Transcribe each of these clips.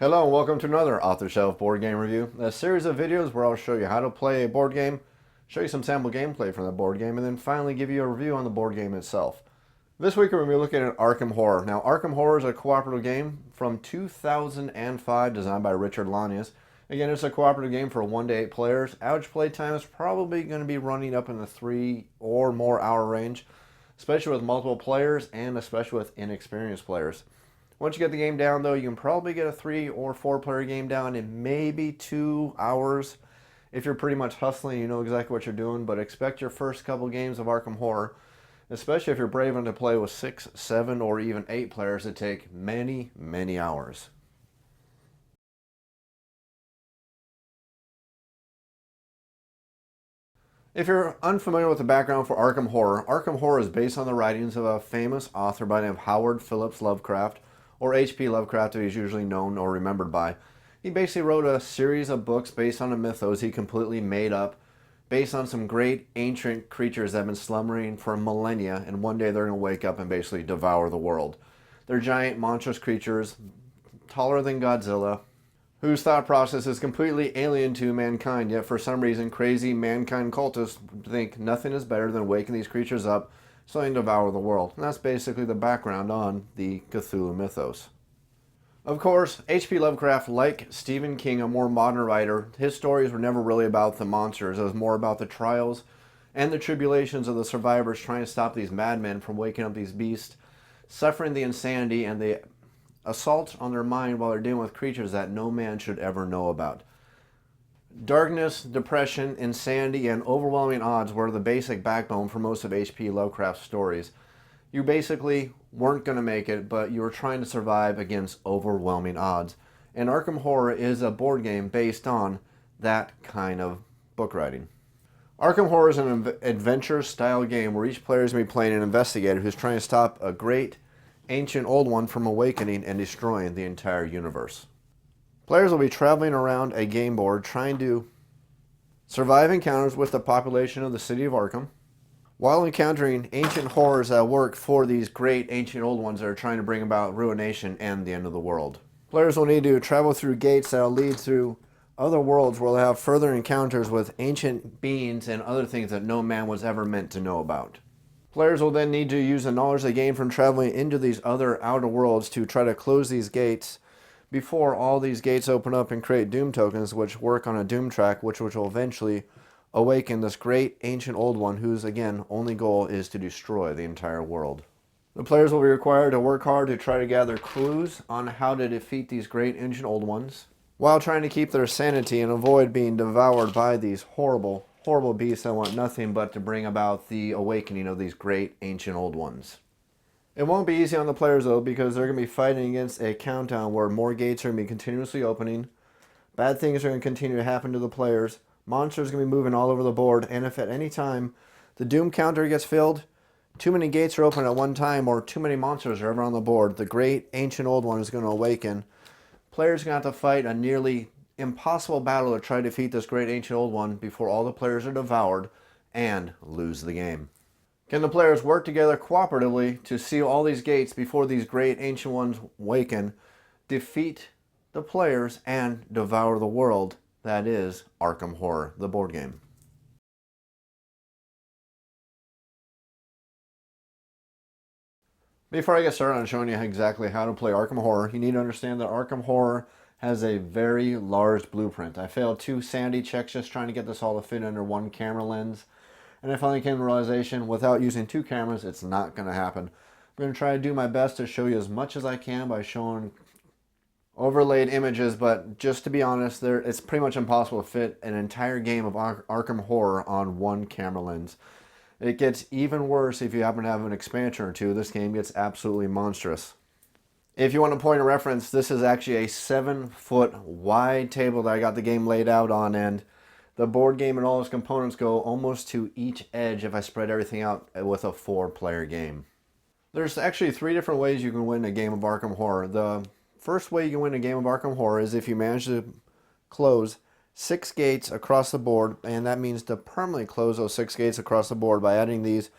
Hello and welcome to another Off the Shelf board game review, a series of videos where I'll show you how to play a board game, show you some sample gameplay from the board game, and then finally give you a review on the board game itself. This week we're going to be looking at Arkham Horror. Now Arkham Horror is a cooperative game from 2005 designed by Richard Lanius. Again, it's a cooperative game for 1 to 8 players. Average play time is probably going to be running up in the 3 or more hour range, especially with multiple players and especially with inexperienced players. Once you get the game down, though, you can probably get a 3 or 4 player game down in maybe 2 hours if you're pretty much hustling, you know exactly what you're doing. But expect your first couple games of Arkham Horror, especially if you're brave enough to play with 6, 7, or even 8 players, to take many, many hours. If you're unfamiliar with the background for Arkham Horror is based on the writings of a famous author by the name of Howard Phillips Lovecraft, or H.P. Lovecraft, that he's usually known or remembered by. He basically wrote a series of books based on a mythos he completely made up, based on some great ancient creatures that have been slumbering for millennia, and one day they're going to wake up and basically devour the world. They're giant, monstrous creatures, taller than Godzilla, whose thought process is completely alien to mankind, yet for some reason crazy mankind cultists think nothing is better than waking these creatures up so they can devour the world. And that's basically the background on the Cthulhu mythos. Of course, H.P. Lovecraft, like Stephen King, a more modern writer, his stories were never really about the monsters. It was more about the trials and the tribulations of the survivors trying to stop these madmen from waking up these beasts, suffering the insanity and the assault on their mind while they're dealing with creatures that no man should ever know about. Darkness, depression, insanity, and overwhelming odds were the basic backbone for most of H.P. Lovecraft's stories. You basically weren't going to make it, but you were trying to survive against overwhelming odds. And Arkham Horror is a board game based on that kind of book writing. Arkham Horror is an adventure-style game where each player is going to be playing an investigator who's trying to stop a great ancient old one from awakening and destroying the entire universe. Players will be traveling around a game board trying to survive encounters with the population of the city of Arkham, while encountering ancient horrors that work for these great ancient old ones that are trying to bring about ruination and the end of the world. Players will need to travel through gates that will lead through other worlds where they'll have further encounters with ancient beings and other things that no man was ever meant to know about. Players will then need to use the knowledge they gain from traveling into these other outer worlds to try to close these gates before all these gates open up and create doom tokens which work on a doom track, which will eventually awaken this great ancient old one whose, again, only goal is to destroy the entire world. The players will be required to work hard to try to gather clues on how to defeat these great ancient old ones, while trying to keep their sanity and avoid being devoured by these horrible, horrible beasts that want nothing but to bring about the awakening of these great ancient old ones. It won't be easy on the players, though, because they're going to be fighting against a countdown where more gates are going to be continuously opening, bad things are going to continue to happen to the players, monsters are going to be moving all over the board, and if at any time the doom counter gets filled, too many gates are open at one time, or too many monsters are ever on the board, the great ancient old one is going to awaken. Players are going to have to fight a nearly impossible battle to try to defeat this great ancient old one before all the players are devoured and lose the game. Can the players work together cooperatively to seal all these gates before these great ancient ones awaken, defeat the players, and devour the world that is Arkham Horror, the board game? Before I get started on showing you exactly how to play Arkham Horror, you need to understand that Arkham Horror has a very large blueprint. I failed 2 sanity checks just trying to get this all to fit under 1 camera lens. And I finally came to the realization, without using 2 cameras, it's not going to happen. I'm going to try to do my best to show you as much as I can by showing overlaid images, but just to be honest, it's pretty much impossible to fit an entire game of Arkham Horror on 1 camera lens. It gets even worse if you happen to have an expansion or 2. This game gets absolutely monstrous. If you want a point of reference, this is actually a 7-foot wide table that I got the game laid out on, and the board game and all its components go almost to each edge if I spread everything out with a 4-player game. There's actually 3 different ways you can win a game of Arkham Horror. The first way you can win a game of Arkham Horror is if you manage to close 6 gates across the board, and that means to permanently close those 6 gates across the board by adding these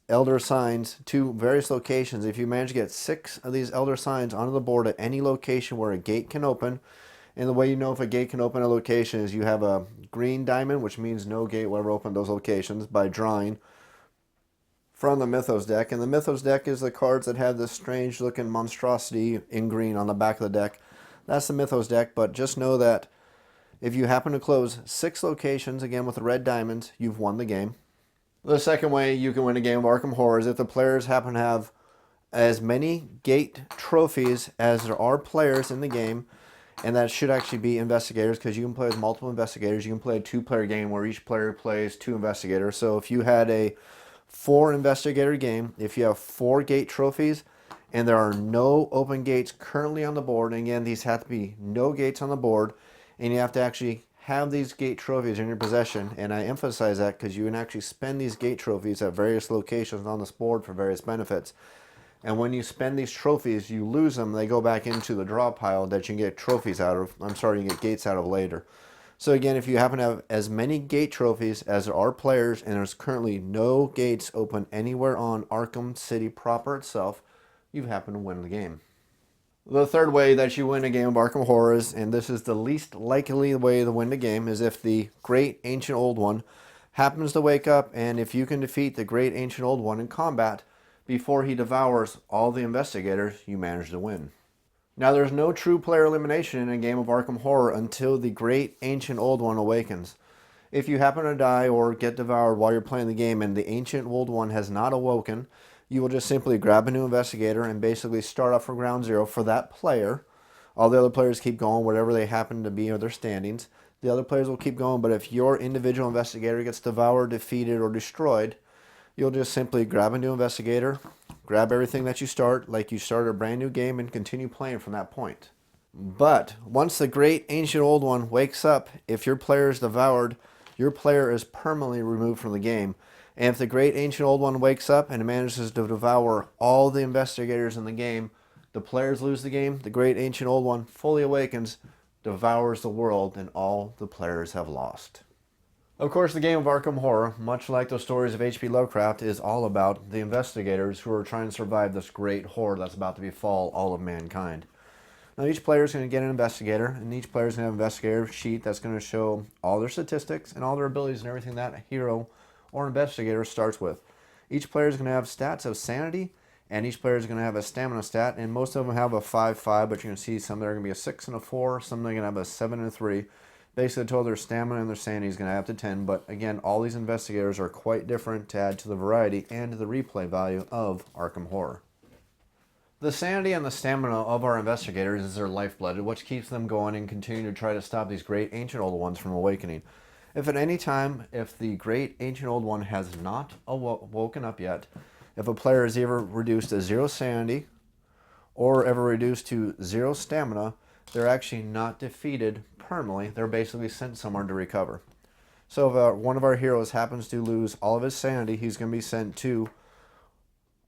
elder signs to various locations. If you manage to get 6 of these elder signs onto the board at any location where a gate can open, and the way you know if a gate can open a location is you have a green diamond, which means no gate will ever open those locations, by drawing from the Mythos deck. And the Mythos deck is the cards that have this strange looking monstrosity in green on the back of the deck. That's the Mythos deck, but just know that if you happen to close 6 locations, again with the red diamonds, you've won the game. The second way you can win a game of Arkham Horror is if the players happen to have as many gate trophies as there are players in the game, and that should actually be investigators, because you can play with multiple investigators. You can play a 2-player game where each player plays 2 investigators. So if you had a 4 investigator game, if you have 4 gate trophies and there are no open gates currently on the board, and again these have to be no gates on the board, and you have to actually have these gate trophies in your possession, and I emphasize that because you can actually spend these gate trophies at various locations on this board for various benefits. And when you spend these trophies, you lose them, they go back into the draw pile that you can get trophies out of. You get gates out of later. So again, if you happen to have as many gate trophies as there are players, and there's currently no gates open anywhere on Arkham City proper itself, you happen to win the game. The third way that you win a game of Arkham Horror is, and this is the least likely way to win the game, is if the Great Ancient Old One happens to wake up, and if you can defeat the Great Ancient Old One in combat before he devours all the investigators, you manage to win. Now, there's no true player elimination in a game of Arkham Horror until the Great Ancient Old One awakens. If you happen to die or get devoured while you're playing the game and the Ancient Old One has not awoken, you will just simply grab a new investigator and basically start off from ground zero for that player. All the other players keep going, whatever they happen to be or their standings. The other players will keep going, but if your individual investigator gets devoured, defeated, or destroyed, you'll just simply grab a new investigator, grab everything that you start, like you start a brand new game, and continue playing from that point. But once the Great Ancient Old One wakes up, if your player is devoured, your player is permanently removed from the game. And if the Great Ancient Old One wakes up and manages to devour all the investigators in the game, the players lose the game, the Great Ancient Old One fully awakens, devours the world, and all the players have lost. Of course, the game of Arkham Horror, much like those stories of H.P. Lovecraft, is all about the investigators who are trying to survive this great horror that's about to befall all of mankind. Now, each player is going to get an investigator, and each player is going to have an investigator sheet that's going to show all their statistics and all their abilities and everything that hero or investigator starts with. Each player is going to have stats of sanity, and each player is going to have a stamina stat, and most of them have a 5-5, but you're going to see some that are going to be a 6 and a 4, some that are going to have a 7 and a 3. Basically, total their stamina and their sanity is going to have to 10, but again, all these investigators are quite different to add to the variety and to the replay value of Arkham Horror. The sanity and the stamina of our investigators is their lifeblood, which keeps them going and continuing to try to stop these great ancient old ones from awakening. If at any time, if the Great Ancient Old One has not woken up yet, if a player is ever reduced to 0 sanity or ever reduced to 0 stamina, they're actually not defeated permanently. They're basically sent somewhere to recover. So if one of our heroes happens to lose all of his sanity, he's going to be sent to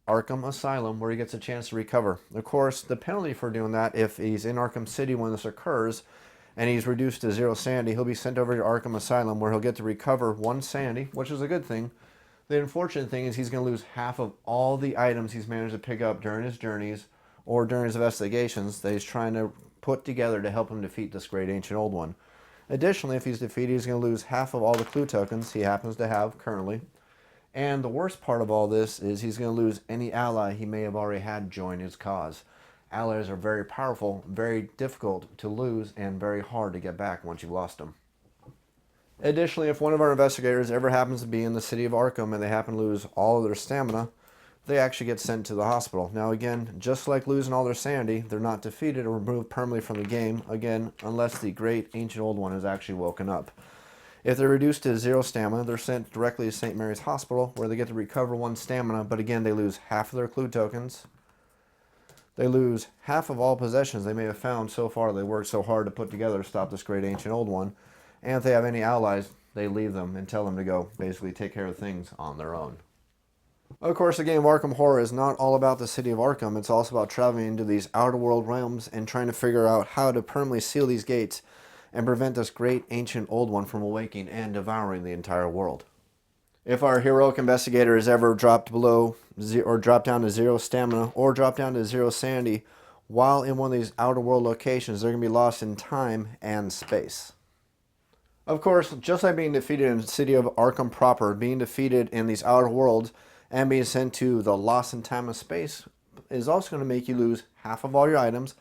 Arkham Asylum, where he gets a chance to recover. Of course, the penalty for doing that, if he's in Arkham City when this occurs, and he's reduced to 0 sanity, he'll be sent over to Arkham Asylum, where he'll get to recover 1 sanity, which is a good thing. The unfortunate thing is he's going to lose half of all the items he's managed to pick up during his journeys or during his investigations that he's trying to put together to help him defeat this Great Ancient Old One. Additionally, if he's defeated, he's going to lose half of all the clue tokens he happens to have currently. And the worst part of all this is he's going to lose any ally he may have already had join his cause. Allies are very powerful, very difficult to lose, and very hard to get back once you've lost them. Additionally, if one of our investigators ever happens to be in the city of Arkham and they happen to lose all of their stamina, they actually get sent to the hospital. Now again, just like losing all their sanity, they're not defeated or removed permanently from the game, again, unless the Great Ancient Old One has actually woken up. If they're reduced to 0 stamina, they're sent directly to St. Mary's Hospital, where they get to recover 1 stamina, but again, they lose half of their clue tokens. They lose half of all possessions they may have found so far they worked so hard to put together to stop this Great Ancient Old One. And if they have any allies, they leave them and tell them to go basically take care of things on their own. Of course, the game of Arkham Horror is not all about the city of Arkham. It's also about traveling into these outer world realms and trying to figure out how to permanently seal these gates and prevent this Great Ancient Old One from awakening and devouring the entire world. If our heroic investigator is ever dropped below or dropped down to 0 stamina or dropped down to 0 sanity while in one of these outer world locations, they're going to be lost in time and space. Of course, just like being defeated in the city of Arkham proper, being defeated in these outer worlds and being sent to the lost in time and space is also going to make you lose half of all your items,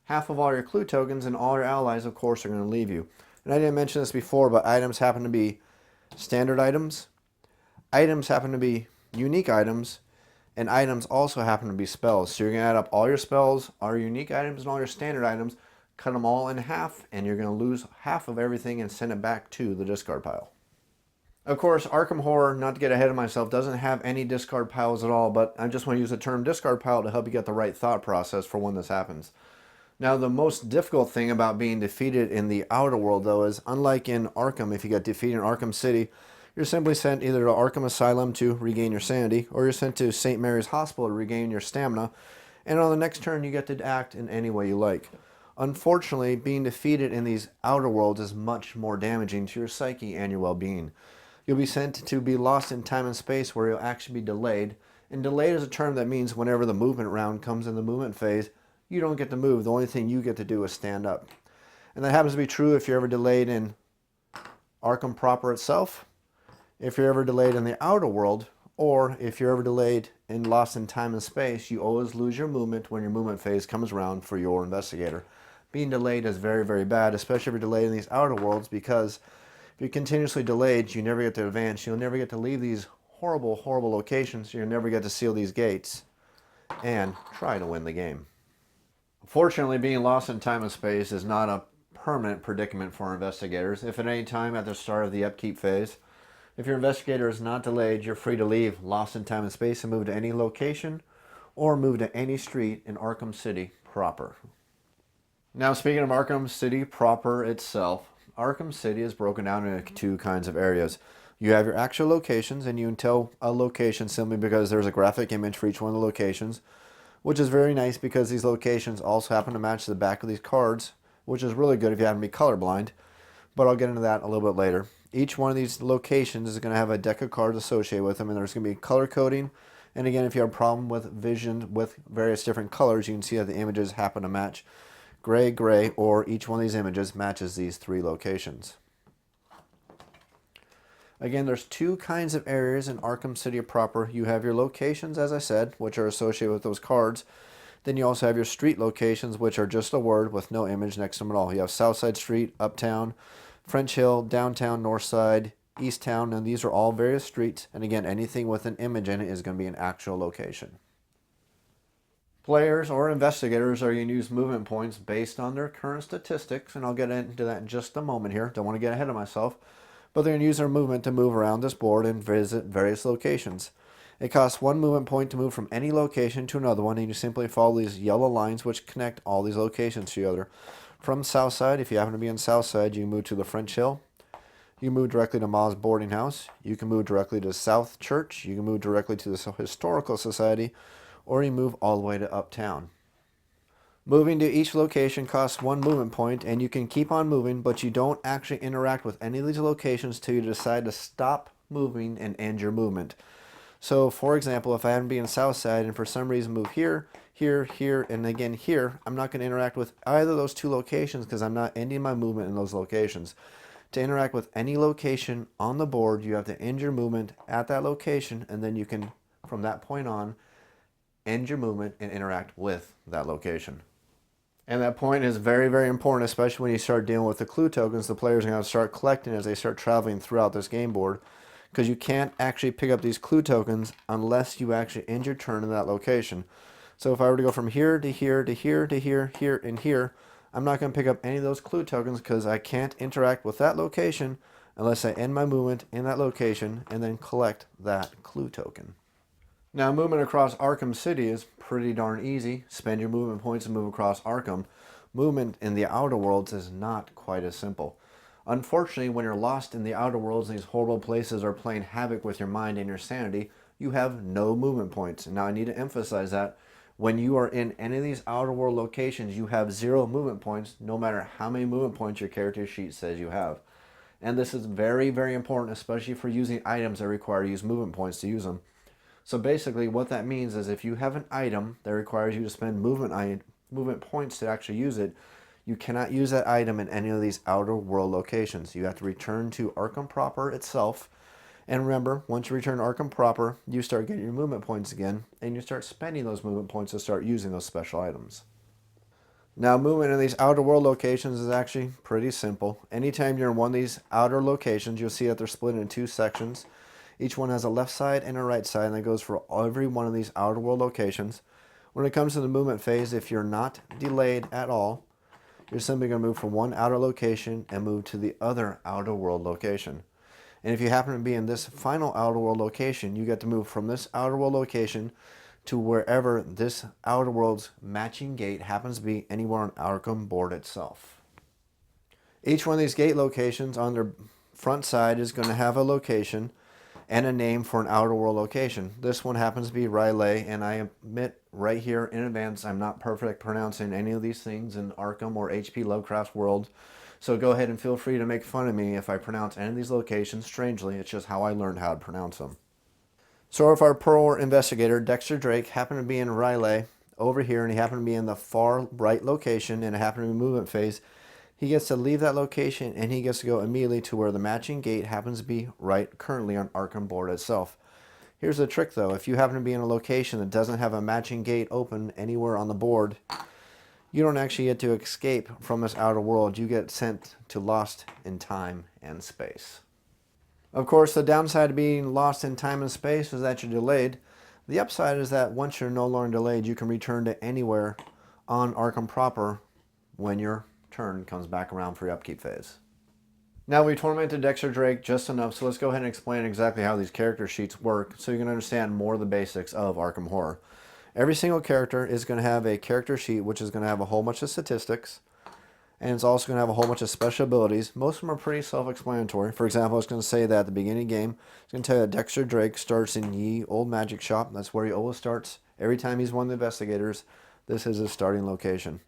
half of all your clue tokens, and all your allies, of course, are going to leave you. And I didn't mention this before, but items happen to be standard items. Items happen to be unique items, and items also happen to be spells. So you're going to add up all your spells, all your unique items, and all your standard items, cut them all in half, and you're going to lose half of everything and send it back to the discard pile. Of course, Arkham Horror, not to get ahead of myself, doesn't have any discard piles at all, but I just want to use the term discard pile to help you get the right thought process for when this happens. Now, the most difficult thing about being defeated in the outer world, though, is unlike in Arkham, if you get defeated in Arkham City, you're simply sent either to Arkham Asylum to regain your sanity, or you're sent to St. Mary's Hospital to regain your stamina, and on the next turn you get to act in any way you like. Unfortunately, being defeated in these outer worlds is much more damaging to your psyche and your well-being. You'll be sent to be lost in time and space where you'll actually be delayed, and delayed is a term that means whenever the movement round comes in the movement phase, you don't get to move. The only thing you get to do is stand up. And that happens to be true if you're ever delayed in Arkham proper itself, if you're ever delayed in the outer world, or if you're ever delayed in lost in time and space. You always lose your movement when your movement phase comes around for your investigator. Being delayed is very, very bad, especially if you're delayed in these outer worlds, because if you're continuously delayed, you never get to advance. You'll never get to leave these horrible, horrible locations. You'll never get to seal these gates and try to win the game. Fortunately, being lost in time and space is not a permanent predicament for investigators. If at any time at the start of the upkeep phase, if your investigator is not delayed, you're free to leave lost in time and space and move to any location or move to any street in Arkham City proper. Now, speaking of Arkham City proper itself, Arkham City is broken down into two kinds of areas. You have your actual locations, and you can tell a location simply because there's a graphic image for each one of the locations, which is very nice because these locations also happen to match the back of these cards, which is really good if you happen to be colorblind, but I'll get into that a little bit later. Each one of these locations is going to have a deck of cards associated with them, and there's going to be color coding. And again, if you have a problem with vision with various different colors, you can see that the images happen to match gray, gray, or each one of these images matches these three locations. Again, there's two kinds of areas in Arkham City proper. You have your locations, as I said, which are associated with those cards. Then you also have your street locations, which are just a word with no image next to them at all. You have Southside Street, Uptown, French Hill, Downtown, Northside, East Town, and these are all various streets. And again, anything with an image in it is going to be an actual location. Players or investigators are going to use movement points based on their current statistics, and I'll get into that in just a moment here. Don't want to get ahead of myself. But they're going to use their movement to move around this board and visit various locations. It costs 1 movement point to move from any location to another one, and you simply follow these yellow lines which connect all these locations together. From Southside, if you happen to be in Southside, you can move to the French Hill. You can move directly to Ma's boarding house. You can move directly to South Church. You can move directly to the Historical Society, or you move all the way to Uptown. Moving to each location costs 1 movement point, and you can keep on moving, but you don't actually interact with any of these locations till you decide to stop moving and end your movement. So, for example, if I happen to be in Southside and for some reason move here, here, here, and again here, I'm not going to interact with either of those two locations because I'm not ending my movement in those locations. To interact with any location on the board, you have to end your movement at that location, and then you can, from that point on, end your movement and interact with that location. And that point is very, very important, especially when you start dealing with the clue tokens the players are going to start collecting as they start traveling throughout this game board, because you can't actually pick up these clue tokens unless you actually end your turn in that location. So if I were to go from here to here to here to here, here, and here, I'm not going to pick up any of those clue tokens because I can't interact with that location unless I end my movement in that location and then collect that clue token. Now, movement across Arkham City is pretty darn easy. Spend your movement points and move across Arkham. Movement in the outer worlds is not quite as simple. Unfortunately, when you're lost in the outer worlds and these horrible places are playing havoc with your mind and your sanity, you have no movement points. Now, I need to emphasize that when you are in any of these outer world locations, you have 0 movement points, no matter how many movement points your character sheet says you have. And this is very, very important, especially for using items that require you to use movement points to use them. So basically what that means is if you have an item that requires you to spend movement points to actually use it, you cannot use that item in any of these outer world locations. You have to return to Arkham proper itself. And remember, once you return to Arkham proper, you start getting your movement points again, and you start spending those movement points to start using those special items. Now, movement in these outer world locations is actually pretty simple. Anytime you're in one of these outer locations, you'll see that they're split into two sections. Each one has a left side and a right side, and that goes for every one of these outer world locations. When it comes to the movement phase, if you're not delayed at all, you're simply going to move from one outer location and move to the other outer world location. And if you happen to be in this final outer world location, you get to move from this outer world location to wherever this outer world's matching gate happens to be anywhere on Arkham board itself. Each one of these gate locations on their front side is going to have a location and a name for an outer world location. This one happens to be Riley, and I admit right here in advance I'm not perfect at pronouncing any of these things in Arkham or H.P. Lovecraft world. So go ahead and feel free to make fun of me if I pronounce any of these locations strangely. It's just how I learned how to pronounce them. So if our parole investigator, Dexter Drake, happened to be in Riley over here, and he happened to be in the far right location, and it happened to be movement phase, he gets to leave that location, and he gets to go immediately to where the matching gate happens to be right currently on Arkham board itself. Here's the trick though, if you happen to be in a location that doesn't have a matching gate open anywhere on the board, you don't actually get to escape from this outer world. You get sent to lost in time and space. Of course, the downside of being lost in time and space is that you're delayed. The upside is that once you're no longer delayed, you can return to anywhere on Arkham proper when your turn comes back around for your upkeep phase. Now we tormented Dexter Drake just enough, so let's go ahead and explain exactly how these character sheets work so you can understand more of the basics of Arkham Horror. Every single character is going to have a character sheet which is going to have a whole bunch of statistics, and it's also going to have a whole bunch of special abilities. Most of them are pretty self-explanatory. For example, it's going to say that at the beginning of the game, it's going to tell you that Dexter Drake starts in Ye Old Magic Shop. That's where he always starts. Every time he's one of the investigators, this is his starting location.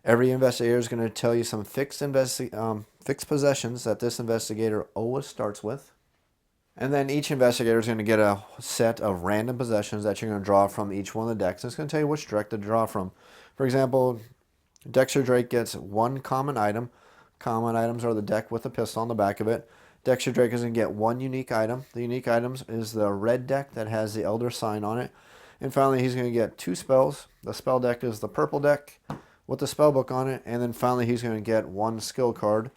Every investigator is going to tell you some fixed possessions that this investigator always starts with. And then each investigator is going to get a set of random possessions that you're going to draw from each one of the decks. And it's going to tell you which deck to draw from. For example, Dexter Drake gets one common item. Common items are the deck with a pistol on the back of it. Dexter Drake is going to get one unique item. The unique items is the red deck that has the Elder sign on it. And finally, he's going to get two spells. The spell deck is the purple deck with the spell book on it. And then finally, he's going to get one skill card.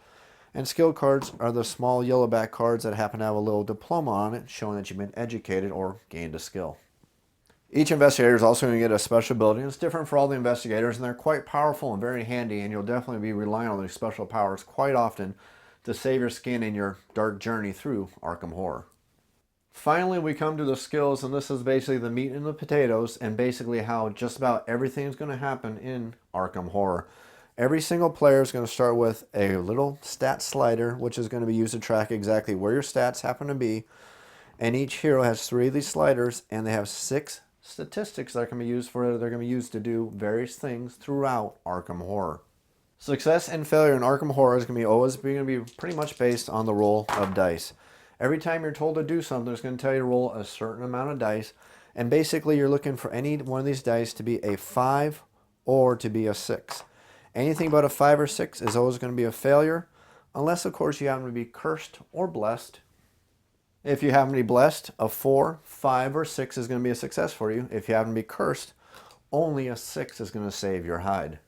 And skill cards are the small yellowback cards that happen to have a little diploma on it, showing that you've been educated or gained a skill. Each investigator is also going to get a special ability, and it's different for all the investigators, and they're quite powerful and very handy, and you'll definitely be relying on these special powers quite often to save your skin in your dark journey through Arkham Horror. Finally, we come to the skills, and this is basically the meat and the potatoes, and basically how just about everything is going to happen in Arkham Horror. Every single player is going to start with a little stat slider, which is going to be used to track exactly where your stats happen to be. And each hero has 3 of these sliders, and they have 6 statistics that can be used for. They're going to be used to do various things throughout Arkham Horror. Success and failure in Arkham Horror is going to be pretty much based on the roll of dice. Every time you're told to do something, it's going to tell you to roll a certain amount of dice, and basically you're looking for any one of these dice to be a 5 or to be a 6. Anything but a 5 or 6 is always going to be a failure, unless of course you happen to be cursed or blessed. If you happen to be blessed, a 4, 5, or 6 is going to be a success for you. If you happen to be cursed, only a 6 is going to save your hide.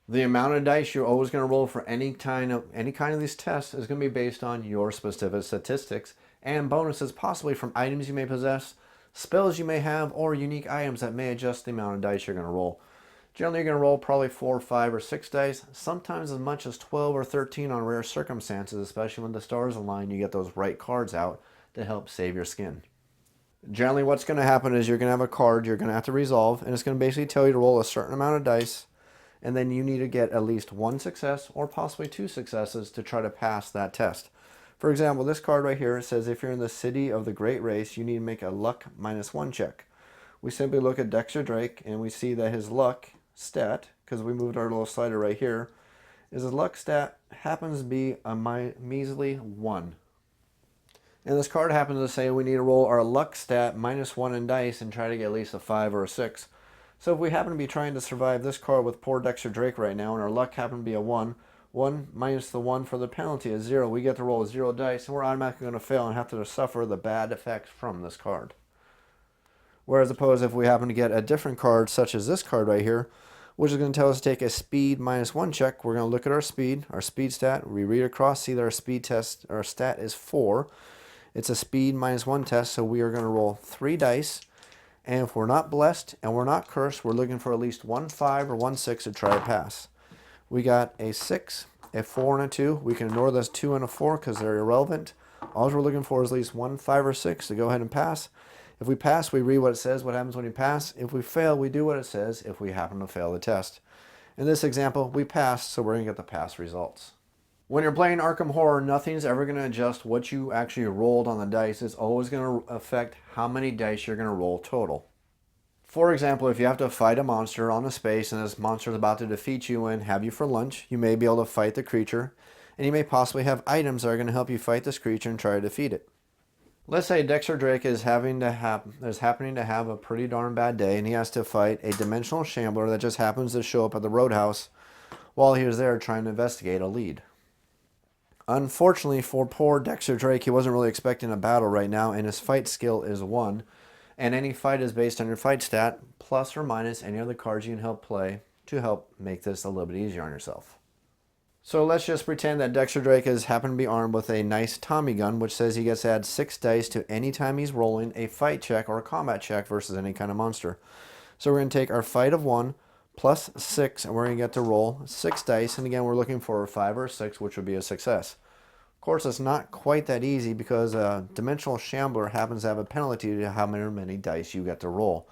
The amount of dice you're always going to roll for any kind of these tests is going to be based on your specific statistics and bonuses, possibly from items you may possess, spells you may have, or unique items that may adjust the amount of dice you're going to roll. Generally, you're going to roll probably 4, 5, or 6 dice, sometimes as much as 12 or 13 on rare circumstances, especially when the stars align, you get those right cards out to help save your skin. Generally, what's going to happen is you're going to have a card you're going to have to resolve, and it's going to basically tell you to roll a certain amount of dice, and then you need to get at least 1 success or possibly 2 successes to try to pass that test. For example, this card right here says if you're in the city of the Great Race, you need to make a luck -1 check. We simply look at Dexter Drake, and we see that his luck stat, because we moved our little slider right here, is his luck stat happens to be a measly 1. And this card happens to say we need to roll our luck stat -1 in dice and try to get at least a 5 or a 6. So if we happen to be trying to survive this card with poor Dexter Drake right now, and our luck happen to be a 1, 1 minus the 1 for the penalty is 0. We get to roll 0 dice, and we're automatically going to fail and have to suffer the bad effects from this card. Whereas opposed, if we happen to get a different card, such as this card right here, which is going to tell us to take a speed -1 check, we're going to look at our speed stat, we read across, see that our speed test, our stat is 4. It's a speed -1 test, so we are going to roll 3 dice. And if we're not blessed and we're not cursed, we're looking for at least 1 5 or 1 6 to try to pass. We got a 6, a 4, and a 2. We can ignore those 2 and a 4 because they're irrelevant. All we're looking for is at least 1 5 or 6 to go ahead and pass. If we pass, we read what it says, what happens when you pass. If we fail, we do what it says if we happen to fail the test. In this example, we passed, so we're going to get the pass results. When you're playing Arkham Horror, nothing's ever going to adjust what you actually rolled on the dice. It's always going to affect how many dice you're going to roll total. For example, if you have to fight a monster on a space and this monster is about to defeat you and have you for lunch, you may be able to fight the creature, and you may possibly have items that are going to help you fight this creature and try to defeat it. Let's say Dexter Drake is happening to have a pretty darn bad day, and he has to fight a dimensional shambler that just happens to show up at the roadhouse while he was there trying to investigate a lead. Unfortunately for poor Dexter Drake, he wasn't really expecting a battle right now, and his fight skill is 1. And any fight is based on your fight stat, plus or minus any other cards you can help play to help make this a little bit easier on yourself. So let's just pretend that Dexter Drake has happened to be armed with a nice Tommy gun, which says he gets to add 6 dice to any time he's rolling a fight check or a combat check versus any kind of monster. So we're going to take our fight of 1 plus 6, and we're going to get to roll 6 dice. And again, we're looking for a 5 or a 6, which would be a success. Of course, it's not quite that easy because a dimensional shambler happens to have a penalty to how many dice you get to roll.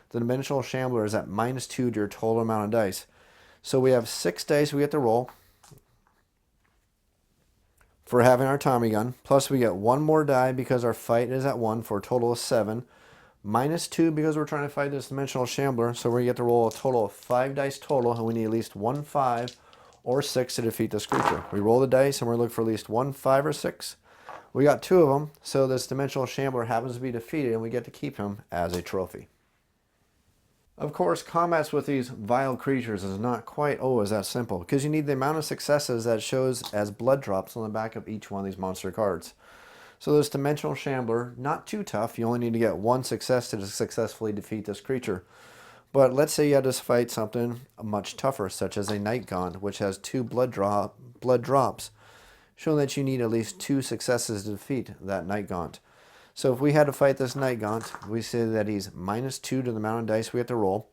The dimensional shambler is at -2 to your total amount of dice. So we have 6 dice we get to roll for having our Tommy gun, plus we get 1 more die because our fight is at 1 for a total of 7, -2 because we're trying to fight this dimensional shambler, so we get to roll a total of 5 dice total, and we need at least 1 5 or 6 to defeat this creature. We roll the dice and we're looking for at least 1 5 or 6. We got 2 of them, so this dimensional shambler happens to be defeated, and we get to keep him as a trophy. Of course, combats with these vile creatures is not quite always that simple, because you need the amount of successes that shows as blood drops on the back of each one of these monster cards. So this dimensional shambler, not too tough. You only need to get 1 success to successfully defeat this creature. But let's say you had to fight something much tougher, such as a night gaunt, which has 2 blood drops, showing that you need at least 2 successes to defeat that night gaunt. So if we had to fight this night gaunt, we say that he's -2 to the amount of dice we have to roll.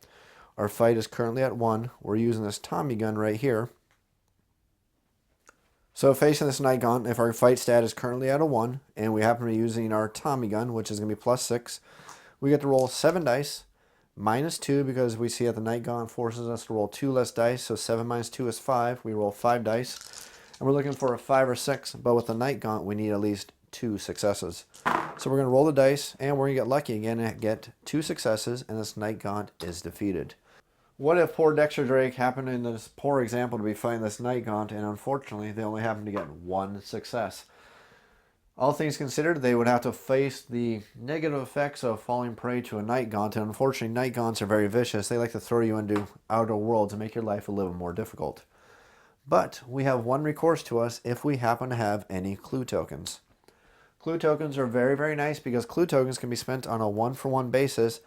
Our fight is currently at 1. We're using this Tommy gun right here. So facing this night gaunt, if our fight stat is currently at a 1, and we happen to be using our Tommy gun, which is going to be +6, we get to roll 7 dice, -2 because we see that the night gaunt forces us to roll 2 less dice, so 7 minus 2 is 5. We roll 5 dice, and we're looking for a 5 or 6, but with the night gaunt, we need at least 2 successes. So we're going to roll the dice, and we're going to get lucky again and get 2 successes, and this night gaunt is defeated. What if poor Dexter Drake happened in this poor example to be fighting this night gaunt, and unfortunately they only happen to get 1 success? All things considered, they would have to face the negative effects of falling prey to a night gaunt, and unfortunately night gaunts are very vicious. They like to throw you into outer worlds and make your life a little more difficult. But we have one recourse to us if we happen to have any clue tokens. Clue tokens are very, very nice because clue tokens can be spent on a 1-for-1 basis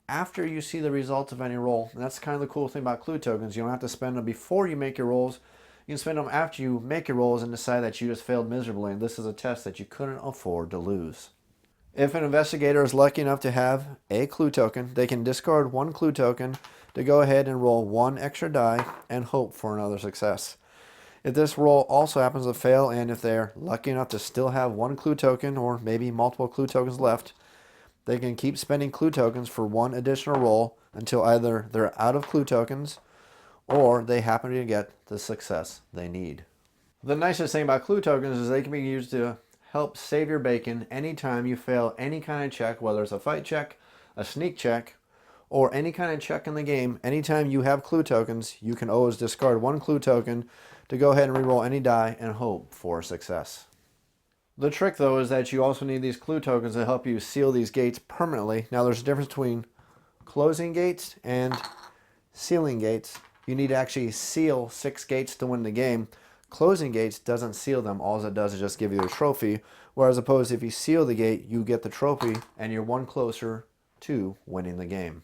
after you see the results of any roll. And that's kind of the cool thing about clue tokens. You don't have to spend them before you make your rolls. You can spend them after you make your rolls and decide that you just failed miserably, and this is a test that you couldn't afford to lose. If an investigator is lucky enough to have a clue token, they can discard 1 clue token to go ahead and roll 1 extra die and hope for another success. If this roll also happens to fail, and if they're lucky enough to still have 1 clue token or maybe multiple clue tokens left, they can keep spending clue tokens for 1 additional roll until either they're out of clue tokens or they happen to get the success they need. The nicest thing about clue tokens is they can be used to help save your bacon anytime you fail any kind of check, whether it's a fight check, a sneak check, or any kind of check in the game. Anytime you have clue tokens, you can always discard 1 clue token to go ahead and reroll any die and hope for success. The trick, though, is that you also need these clue tokens to help you seal these gates permanently. Now, there's a difference between closing gates and sealing gates. You need to actually seal 6 gates to win the game. Closing gates doesn't seal them. All it does is just give you a trophy. Whereas opposed, if you seal the gate, you get the trophy and you're one closer to winning the game.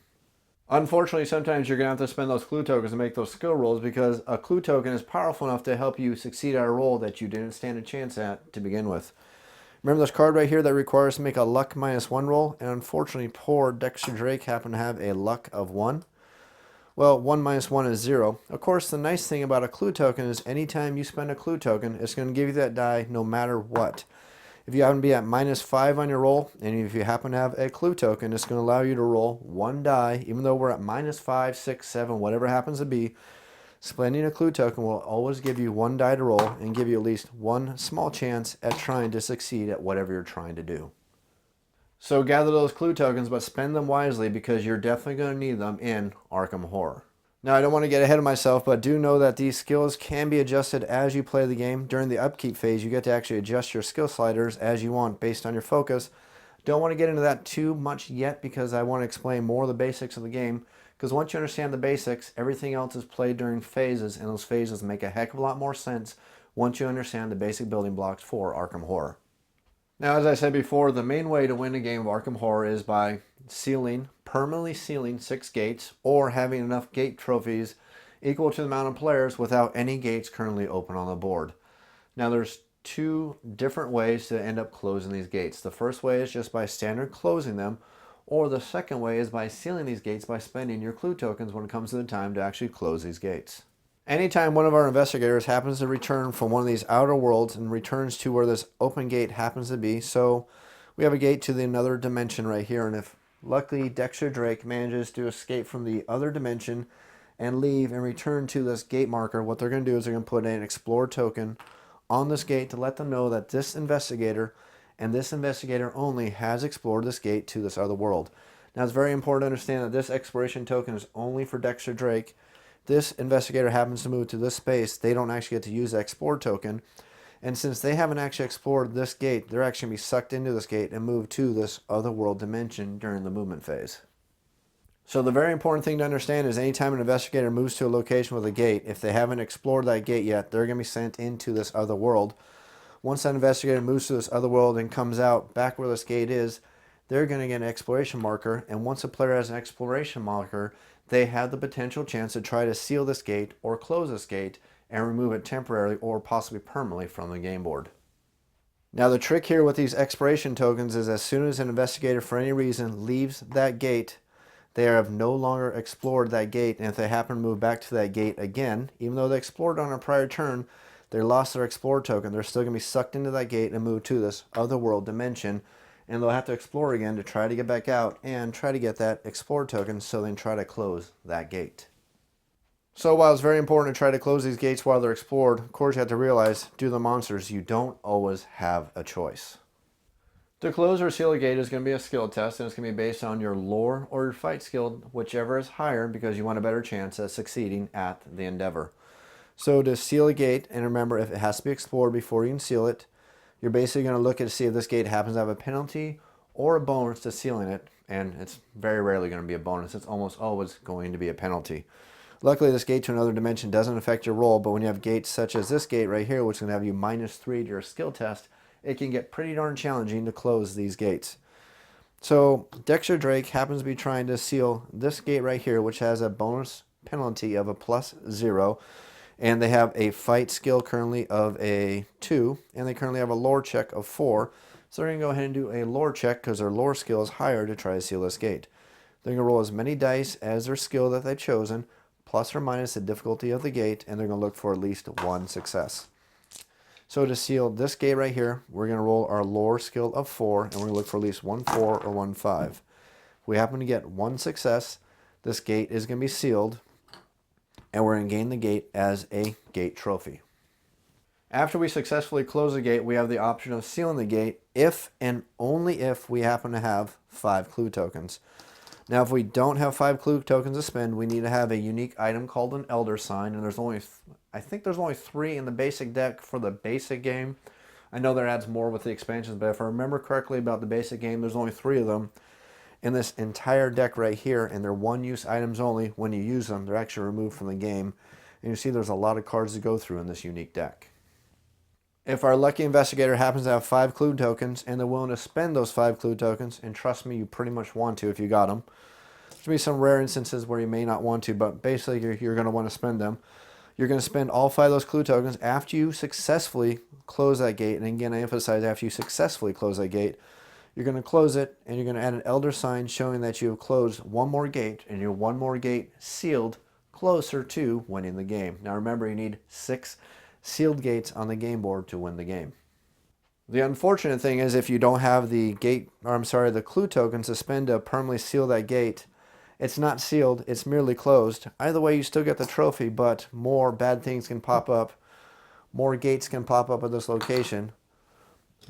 Unfortunately, sometimes you're going to have to spend those clue tokens to make those skill rolls, because a clue token is powerful enough to help you succeed at a roll that you didn't stand a chance at to begin with. Remember this card right here that requires to make a luck -1 roll? And unfortunately, poor Dexter Drake happened to have a luck of 1. Well, 1 minus 1 is 0. Of course, the nice thing about a clue token is anytime you spend a clue token, it's going to give you that die no matter what. If you happen to be at -5 on your roll, and if you happen to have a clue token, it's going to allow you to roll 1 die, even though we're at -5, 6, 7, whatever it happens to be. Spending a clue token will always give you 1 die to roll and give you at least 1 small chance at trying to succeed at whatever you're trying to do. So gather those clue tokens, but spend them wisely, because you're definitely going to need them in Arkham Horror. Now, I don't want to get ahead of myself, but do know that these skills can be adjusted as you play the game. During the upkeep phase, you get to actually adjust your skill sliders as you want based on your focus. Don't want to get into that too much yet, because I want to explain more of the basics of the game. Because once you understand the basics, everything else is played during phases, and those phases make a heck of a lot more sense once you understand the basic building blocks for Arkham Horror. Now, as I said before, the main way to win a game of Arkham Horror is by permanently sealing 6 gates, or having enough gate trophies equal to the amount of players without any gates currently open on the board. Now, there's 2 different ways to end up closing these gates. The first way is just by standard closing them, or the second way is by sealing these gates by spending your clue tokens when it comes to the time to actually close these gates. Anytime one of our investigators happens to return from one of these outer worlds and returns to where this open gate happens to be, so we have a gate to the another dimension right here, and if luckily Dexter Drake manages to escape from the other dimension and leave and return to this gate marker, what they're going to do is they're going to put an Explorer token on this gate to let them know that this investigator, and this investigator only, has explored this gate to this other world. Now, it's very important to understand that this exploration token is only for Dexter Drake. This investigator happens to move to this space, they don't actually get to use the Explore token. And since they haven't actually explored this gate, they're actually going to be sucked into this gate and moved to this other world dimension during the movement phase. So the very important thing to understand is anytime an investigator moves to a location with a gate, if they haven't explored that gate yet, they're going to be sent into this other world. Once that investigator moves to this other world and comes out back where this gate is, they're going to get an exploration marker. And once a player has an exploration marker, they have the potential chance to try to seal this gate or close this gate and remove it temporarily or possibly permanently from the game board. Now, the trick here with these exploration tokens is as soon as an investigator for any reason leaves that gate, they have no longer explored that gate, and if they happen to move back to that gate again, even though they explored on a prior turn, they lost their Explorer token, they're still going to be sucked into that gate and moved to this other world dimension, and they'll have to explore again to try to get back out and try to get that Explorer token so they can try to close that gate. So while it's very important to try to close these gates while they're explored, of course you have to realize, due to the monsters, you don't always have a choice. To close or seal a gate is going to be a skill test, and it's going to be based on your lore or your fight skill, whichever is higher, because you want a better chance at succeeding at the endeavor. So to seal a gate, and remember, if it has to be explored before you can seal it, you're basically going to look to see if this gate happens to have a penalty or a bonus to sealing it, and it's very rarely going to be a bonus. It's almost always going to be a penalty. Luckily, this gate to another dimension doesn't affect your roll, but when you have gates such as this gate right here, which is going to have you -3 to your skill test, it can get pretty darn challenging to close these gates. So Dexter Drake happens to be trying to seal this gate right here, which has a bonus penalty of a +0, and they have a fight skill currently of a 2, and they currently have a lore check of 4, so they're going to go ahead and do a lore check because their lore skill is higher to try to seal this gate. They're going to roll as many dice as their skill that they've chosen, plus or minus the difficulty of the gate, and they're going to look for at least 1 success. So to seal this gate right here, we're going to roll our lore skill of 4, and we're going to look for at least 1 4 or 1 5. If we happen to get 1 success, this gate is going to be sealed, and we're going to gain the gate as a gate trophy. After we successfully close the gate, we have the option of sealing the gate if and only if we happen to have 5 clue tokens. Now, if we don't have 5 clue tokens to spend, we need to have a unique item called an Elder Sign, and I think there's only 3 in the basic deck for the basic game. I know there adds more with the expansions, but if I remember correctly about the basic game, there's only 3 of them in this entire deck right here, and they're one-use items only. When you use them, they're actually removed from the game, and you see there's a lot of cards to go through in this unique deck. If our lucky investigator happens to have 5 clue tokens and they're willing to spend those 5 clue tokens, and trust me, you pretty much want to if you got them. There's going to be some rare instances where you may not want to, but basically you're going to want to spend them. You're going to spend all 5 of those clue tokens after you successfully close that gate. And again, I emphasize after you successfully close that gate. You're going to close it, and you're going to add an Elder Sign showing that you have closed one more gate, and you're one more gate sealed closer to winning the game. Now remember, you need 6 sealed gates on the game board to win the game. The unfortunate thing is if you don't have the the clue tokens to spend to permanently seal that gate, it's not sealed, it's merely closed. Either way, you still get the trophy, but more bad things can pop up. More gates can pop up at this location.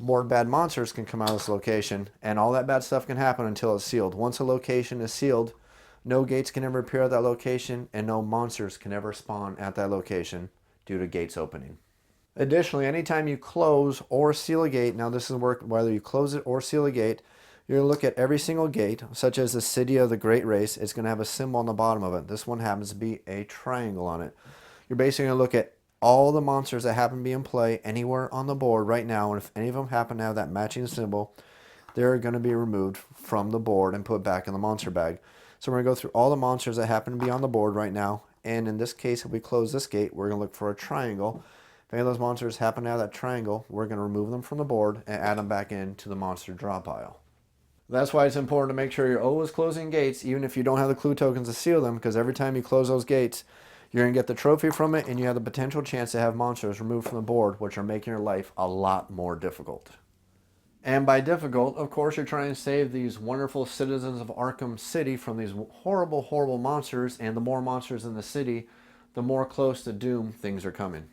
More bad monsters can come out of this location, and all that bad stuff can happen until it's sealed. Once a location is sealed, no gates can ever appear at that location, and no monsters can ever spawn at that location due to gates opening. Additionally, anytime you close or seal a gate, now this is whether you close it or seal a gate, you're going to look at every single gate, such as the City of the Great Race. It's going to have a symbol on the bottom of it. This one happens to be a triangle on it. You're basically going to look at all the monsters that happen to be in play anywhere on the board right now, and if any of them happen to have that matching symbol, they're going to be removed from the board and put back in the monster bag. So we're going to go through all the monsters that happen to be on the board right now, and in this case, if we close this gate, we're going to look for a triangle. If any of those monsters happen to have that triangle, we're going to remove them from the board and add them back into the monster draw pile. That's why it's important to make sure you're always closing gates, even if you don't have the clue tokens to seal them, because every time you close those gates, you're going to get the trophy from it, and you have the potential chance to have monsters removed from the board, which are making your life a lot more difficult. And by difficult, of course, you're trying to save these wonderful citizens of Arkham City from these horrible, horrible monsters, and the more monsters in the city, the more close to doom things are coming.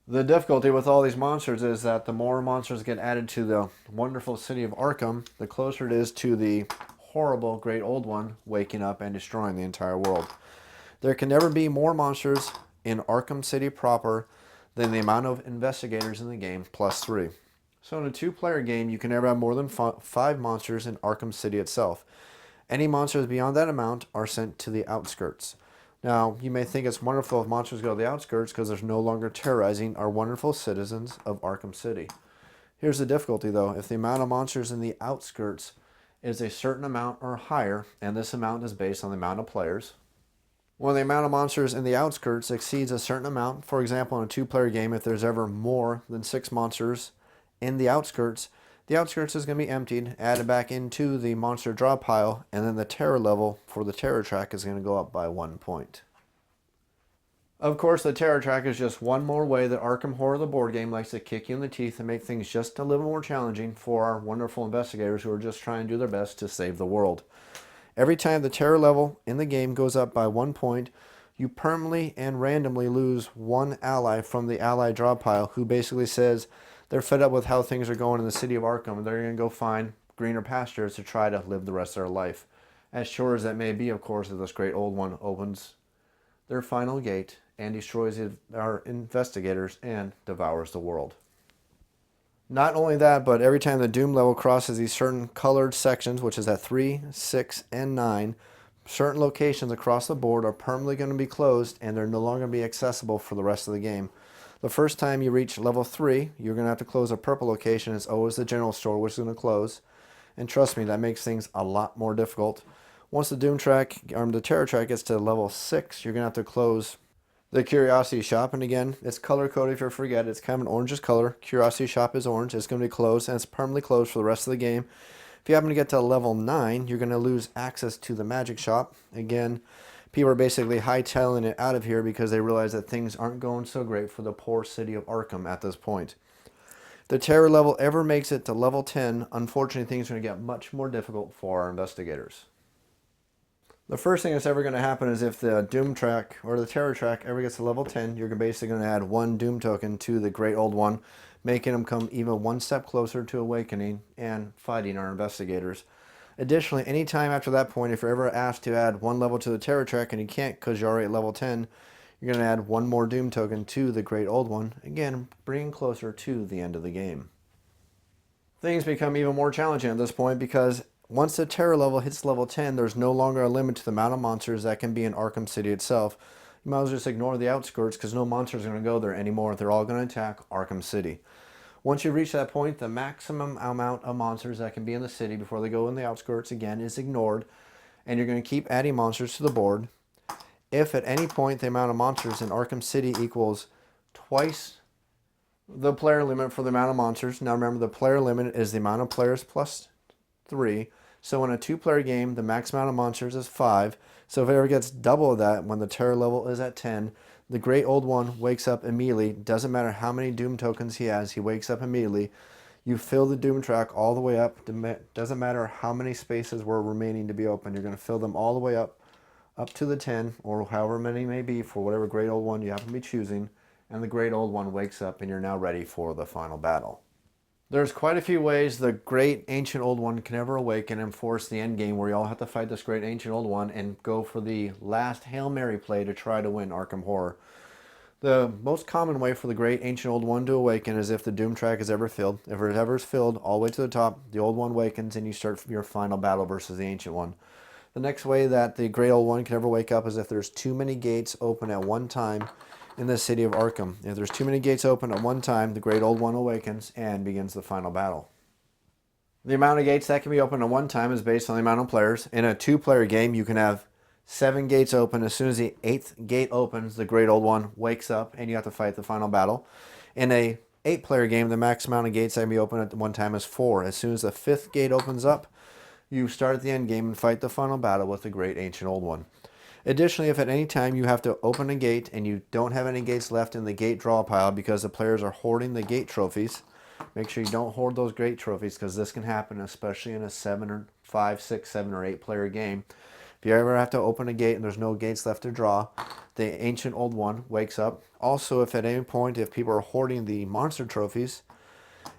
The difficulty with all these monsters is that the more monsters get added to the wonderful city of Arkham, the closer it is to the horrible Great Old One waking up and destroying the entire world. There can never be more monsters in Arkham City proper than the amount of investigators in the game, plus 3. So in a 2-player game, you can never have more than 5 monsters in Arkham City itself. Any monsters beyond that amount are sent to the outskirts. Now, you may think it's wonderful if monsters go to the outskirts because there's no longer terrorizing our wonderful citizens of Arkham City. Here's the difficulty, though. If the amount of monsters in the outskirts is a certain amount or higher, and this amount is based on the amount of players, when the amount of monsters in the outskirts exceeds a certain amount, for example, in a 2-player game, if there's ever more than 6 monsters in the outskirts is going to be emptied, added back into the monster draw pile, and then the terror level for the terror track is going to go up by 1 point. Of course, the terror track is just one more way that Arkham Horror, the board game, likes to kick you in the teeth and make things just a little more challenging for our wonderful investigators who are just trying to do their best to save the world. Every time the terror level in the game goes up by 1 point, you permanently and randomly lose 1 ally from the ally draw pile who basically says they're fed up with how things are going in the city of Arkham, and they're going to go find greener pastures to try to live the rest of their life. As sure as that may be, of course, if this Great Old One opens their final gate and destroys our investigators and devours the world. Not only that, but every time the Doom level crosses these certain colored sections, which is at 3, 6, and 9, certain locations across the board are permanently going to be closed, and they're no longer going to be accessible for the rest of the game. The first time you reach level 3, you're going to have to close a purple location. It's always the general store, which is going to close. And trust me, that makes things a lot more difficult. Once the Doom track, or the Terror track gets to level 6, you're going to have to close the Curiosity Shop. And again, it's color-coded if you forget. It's kind of an orangish color. Curiosity Shop is orange. It's going to be closed, and it's permanently closed for the rest of the game. If you happen to get to level 9, you're going to lose access to the Magic Shop. Again, people are basically hightailing it out of here because they realize that things aren't going so great for the poor city of Arkham at this point. If the terror level ever makes it to level 10, unfortunately things are going to get much more difficult for our investigators. The first thing that's ever going to happen is if the Doom track or the Terror track ever gets to level 10, you're basically going to add 1 Doom token to the Great Old One, making them come even 1 step closer to awakening and fighting our investigators. Additionally, anytime after that point, if you're ever asked to add one level to the terror track and you can't because you're already at level 10, you're going to add one more Doom token to the Great Old One, again, bringing closer to the end of the game. Things become even more challenging at this point because once the terror level hits level 10, there's no longer a limit to the amount of monsters that can be in Arkham City itself. You might as well just ignore the outskirts because no monsters are going to go there anymore. They're all going to attack Arkham City. Once you reach that point, the maximum amount of monsters that can be in the city before they go in the outskirts again is ignored, and you're going to keep adding monsters to the board. If at any point the amount of monsters in Arkham City equals twice the player limit for the amount of monsters. Now remember, the player limit is the amount of players plus 3. So in a 2-player game, the max amount of monsters is 5. So if it ever gets double of that when the terror level is at 10, the Great Old One wakes up immediately. Doesn't matter how many Doom tokens he has, he wakes up immediately. You fill the Doom track all the way up. Doesn't matter how many spaces were remaining to be open. You're going to fill them all the way up to the 10, or however many may be for whatever Great Old One you happen to be choosing. And the Great Old One wakes up and you're now ready for the final battle. There's quite a few ways the Great Ancient Old One can ever awaken and force the end game where you all have to fight this Great Ancient Old One and go for the last Hail Mary play to try to win Arkham Horror. The most common way for the Great Ancient Old One to awaken is if the Doom track is ever filled. If it ever is filled all the way to the top, the Old One awakens and you start your final battle versus the Ancient One. The next way that the Great Old One can ever wake up is if there's too many gates open at one time in the city of Arkham. If there's too many gates open at one time, the Great Old One awakens and begins the final battle. The amount of gates that can be opened at one time is based on the amount of players. In a 2-player game, you can have 7 gates open. As soon as the 8th gate opens, the Great Old One wakes up and you have to fight the final battle. In a 8-player game, the max amount of gates that can be open at one time is 4. As soon as the 5th gate opens up, you start the end game and fight the final battle with the Great Ancient Old One. Additionally, if at any time you have to open a gate and you don't have any gates left in the gate draw pile because the players are hoarding the gate trophies, make sure you don't hoard those gate trophies because this can happen, especially in a 7 or 5, 6, 7, or 8-player game. If you ever have to open a gate and there's no gates left to draw, the Ancient Old One wakes up. Also, if at any point, if people are hoarding the monster trophies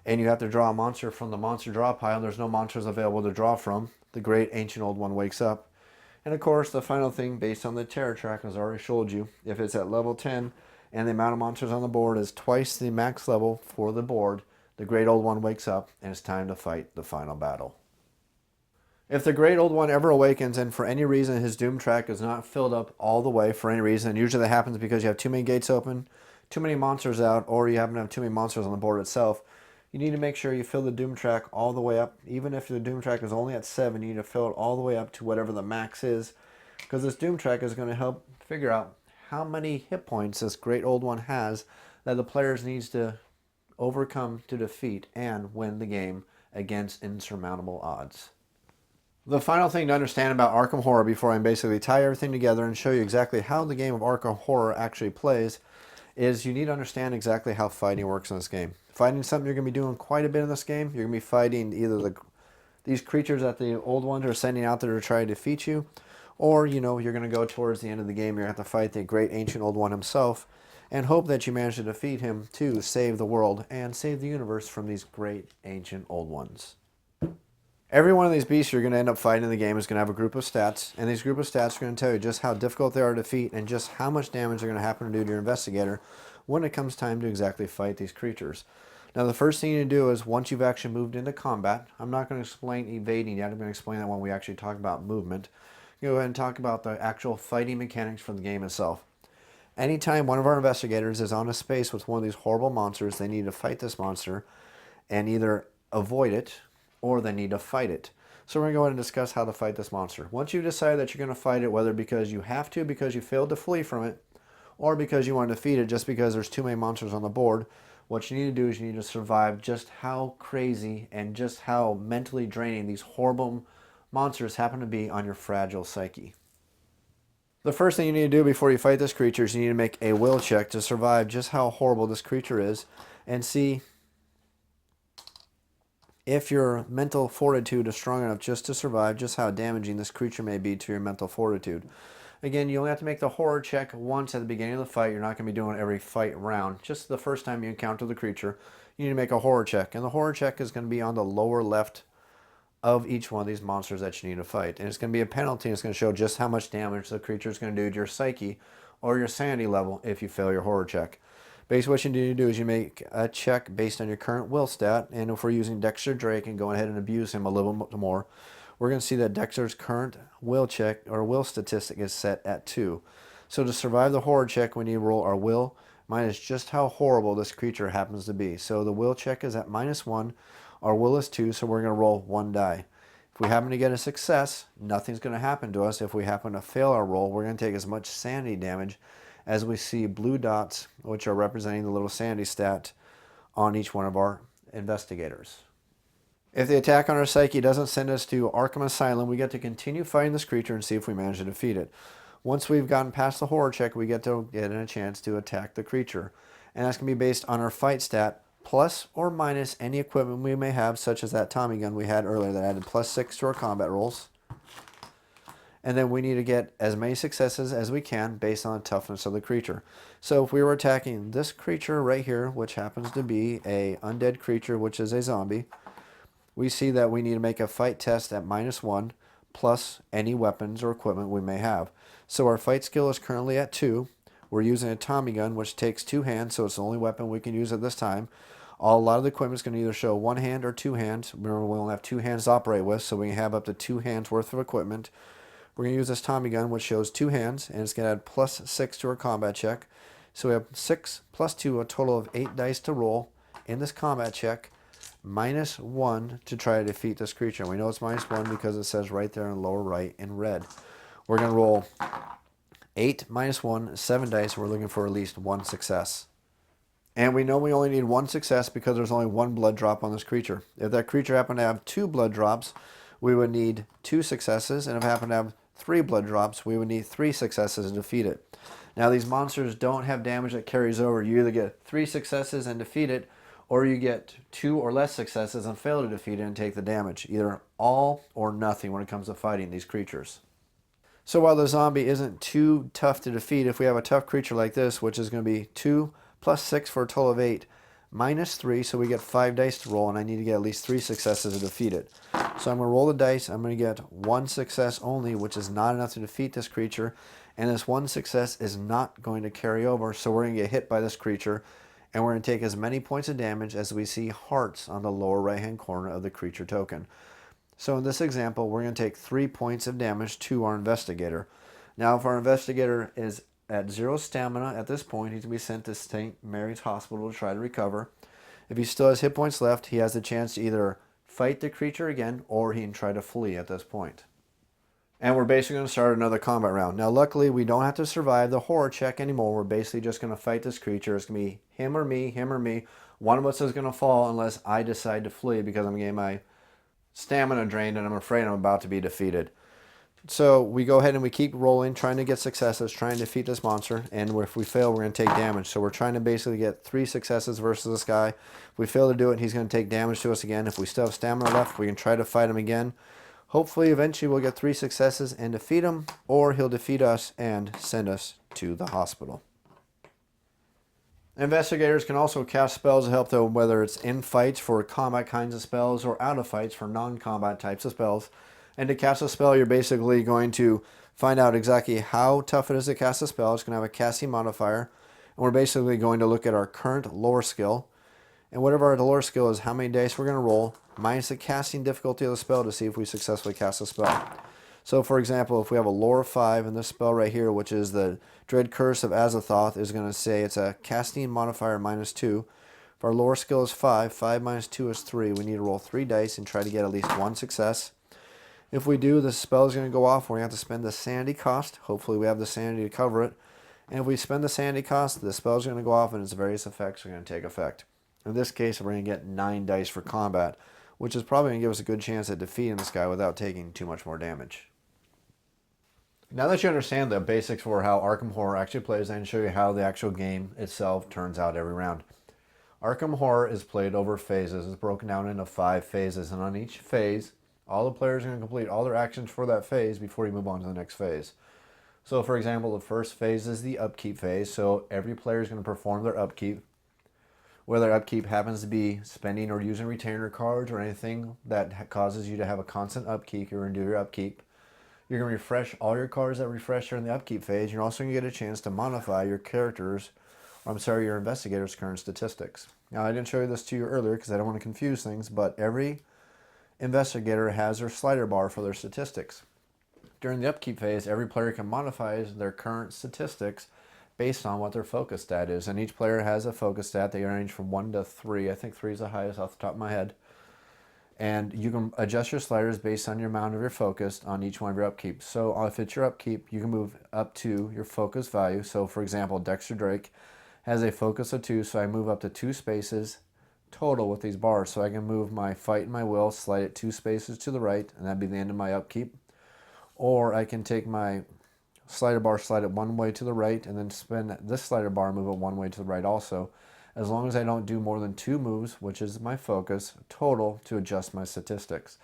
and you have to draw a monster from the monster draw pile and there's no monsters available to draw from, the Great Ancient Old One wakes up. And of course, the final thing based on the terror track, as I already showed you, if it's at level 10 and the amount of monsters on the board is twice the max level for the board, the Great Old One wakes up and it's time to fight the final battle. If the Great Old One ever awakens and for any reason his Doom track is not filled up all the way for any reason, and usually that happens because you have too many gates open, too many monsters out, or you happen to have too many monsters on the board itself, you need to make sure you fill the Doom track all the way up. Even if the Doom track is only at 7, you need to fill it all the way up to whatever the max is, because this Doom track is going to help figure out how many hit points this Great Old One has that the players needs to overcome to defeat and win the game against insurmountable odds. The final thing to understand about Arkham Horror before I basically tie everything together and show you exactly how the game of Arkham Horror actually plays is you need to understand exactly how fighting works in this game. Fighting is something you're going to be doing quite a bit in this game. You're going to be fighting either these creatures that the old ones are sending out there to try to defeat you, or you're going to go towards the end of the game, you're going to have to fight the Great Ancient Old One himself and hope that you manage to defeat him to save the world and save the universe from these Great Ancient Old Ones. Every one of these beasts you're going to end up fighting in the game is going to have a group of stats, and these group of stats are going to tell you just how difficult they are to defeat and just how much damage they're going to happen to do to your investigator when it comes time to exactly fight these creatures. Now the first thing you need to do is once you've actually moved into combat, I'm not going to explain evading yet, I'm going to explain that when we actually talk about movement. Go ahead and talk about the actual fighting mechanics for the game itself. Anytime one of our investigators is on a space with one of these horrible monsters, they need to fight this monster and either avoid it or they need to fight it. So we're going to go ahead and discuss how to fight this monster. Once you decide that you're going to fight it, whether because you have to because you failed to flee from it, or because you want to defeat it just because there's too many monsters on the board, what you need to do is you need to survive just how crazy and just how mentally draining these horrible monsters happen to be on your fragile psyche. The first thing you need to do before you fight this creature is you need to make a will check to survive just how horrible this creature is and see if your mental fortitude is strong enough just to survive just how damaging this creature may be to your mental fortitude. Again, you only have to make the horror check once at the beginning of the fight. You're not going to be doing every fight round. Just the first time you encounter the creature, you need to make a horror check. And the horror check is going to be on the lower left of each one of these monsters that you need to fight. And it's going to be a penalty, and it's going to show just how much damage the creature is going to do to your psyche or your sanity level if you fail your horror check. Basically, what you need to do is you make a check based on your current will stat, and if we're using Dexter Drake and going ahead and abuse him a little bit more, we're going to see that Dexter's current will check or will statistic is set at 2. So to survive the horror check, we need to roll our will minus just how horrible this creature happens to be. So the will check is at -1. Our will is 2, so we're going to roll 1 die. If we happen to get a success, nothing's going to happen to us. If we happen to fail our roll, we're going to take as much sanity damage as we see blue dots, which are representing the little sanity stat on each one of our investigators. If the attack on our psyche doesn't send us to Arkham Asylum, we get to continue fighting this creature and see if we manage to defeat it. Once we've gotten past the horror check, we get a chance to attack the creature. And that's going to be based on our fight stat, plus or minus any equipment we may have, such as that Tommy gun we had earlier that added +6 to our combat rolls. And then we need to get as many successes as we can based on the toughness of the creature. So if we were attacking this creature right here, which happens to be a undead creature, which is a zombie, we see that we need to make a fight test at -1 plus any weapons or equipment we may have. So our fight skill is currently at 2. We're using a Tommy gun, which takes 2 hands, so it's the only weapon we can use at this time. A lot of the equipment is going to either show 1 hand or 2 hands. Remember, we only have 2 hands to operate with, so we can have up to 2 hands worth of equipment. We're going to use this Tommy gun, which shows 2 hands, and it's going to add +6 to our combat check. So we have 6 plus 2, a total of 8 dice to roll in this combat check, -1 to try to defeat this creature. And we know it's -1 because it says right there in the lower right in red. We're going to roll 8 -1, 7 dice. We're looking for at least 1 success. And we know we only need 1 success because there's only 1 blood drop on this creature. If that creature happened to have 2 blood drops, we would need 2 successes. And if it happened to have 3 blood drops, we would need 3 successes to defeat it. Now, these monsters don't have damage that carries over. You either get 3 successes and defeat it, or you get 2 or less successes and fail to defeat it and take the damage. Either all or nothing when it comes to fighting these creatures. So while the zombie isn't too tough to defeat, if we have a tough creature like this, which is going to be 2 plus 6 for a total of 8, -3, so we get 5 dice to roll, and I need to get at least 3 successes to defeat it. So I'm going to roll the dice. I'm going to get 1 success only, which is not enough to defeat this creature, and this 1 success is not going to carry over, so we're going to get hit by this creature, and we're going to take as many points of damage as we see hearts on the lower right-hand corner of the creature token. So in this example, we're going to take 3 points of damage to our investigator. Now, if our investigator is at 0 stamina at this point, he's going to be sent to St. Mary's Hospital to try to recover. If he still has hit points left, he has the chance to either fight the creature again, or he can try to flee at this point. And we're basically going to start another combat round. Now, luckily, we don't have to survive the horror check anymore. We're basically just going to fight this creature. It's going to be him or me, him or me. One of us is going to fall unless I decide to flee because I'm getting my stamina drained and I'm afraid I'm about to be defeated. So we go ahead and we keep rolling, trying to get successes, trying to defeat this monster. And if we fail, we're going to take damage. So we're trying to basically get 3 successes versus this guy. If we fail to do it, he's going to take damage to us again. If we still have stamina left, we can try to fight him again. Hopefully, eventually, we'll get 3 successes and defeat him, or he'll defeat us and send us to the hospital. Investigators can also cast spells to help them, whether it's in fights for combat kinds of spells or out of fights for non-combat types of spells. And to cast a spell, you're basically going to find out exactly how tough it is to cast a spell. It's going to have a casting modifier. And we're basically going to look at our current lore skill. And whatever our lore skill is, how many dice we're going to roll, minus the casting difficulty of the spell to see if we successfully cast a spell. So, for example, if we have a lore 5 in this spell right here, which is the Dread Curse of Azathoth, is going to say it's a casting modifier -2. If our lore skill is 5, 5 minus 2 is 3. We need to roll 3 dice and try to get at least 1 success. If we do, the spell is going to go off. We're going to have to spend the sanity cost. Hopefully we have the sanity to cover it. And if we spend the sanity cost, the spell is going to go off and its various effects are going to take effect. In this case, we're going to get 9 dice for combat, which is probably going to give us a good chance at defeating this guy without taking too much more damage. Now that you understand the basics for how Arkham Horror actually plays, I can show you how the actual game itself turns out every round. Arkham Horror is played over phases. It's broken down into 5 phases, and on each phase, all the players are going to complete all their actions for that phase before you move on to the next phase. So, for example, the first phase is the upkeep phase, so every player is going to perform their upkeep. Whether upkeep happens to be spending or using retainer cards or anything that causes you to have a constant upkeep, you're going to do your upkeep. You're going to refresh all your cards that refresh during the upkeep phase. You're also going to get a chance to modify your your investigator's current statistics. Now, I didn't show you this to you earlier because I don't want to confuse things, but every investigator has their slider bar for their statistics. During the upkeep phase, every player can modify their current statistics based on what their focus stat is. And each player has a focus stat. They range from 1 to 3. I think 3 is the highest off the top of my head. And you can adjust your sliders based on your amount of your focus on each one of your upkeep. So if it's your upkeep, you can move up to your focus value. So for example, Dexter Drake has a focus of 2, so I move up to 2 spaces total with these bars. So I can move my fight and my will, slide it 2 spaces to the right, and that'd be the end of my upkeep. Or I can take my slider bar, slide it 1 way to the right, and then spin this slider bar, move it 1 way to the right also. As long as I don't do more than 2 moves, which is my focus, total, to adjust my statistics.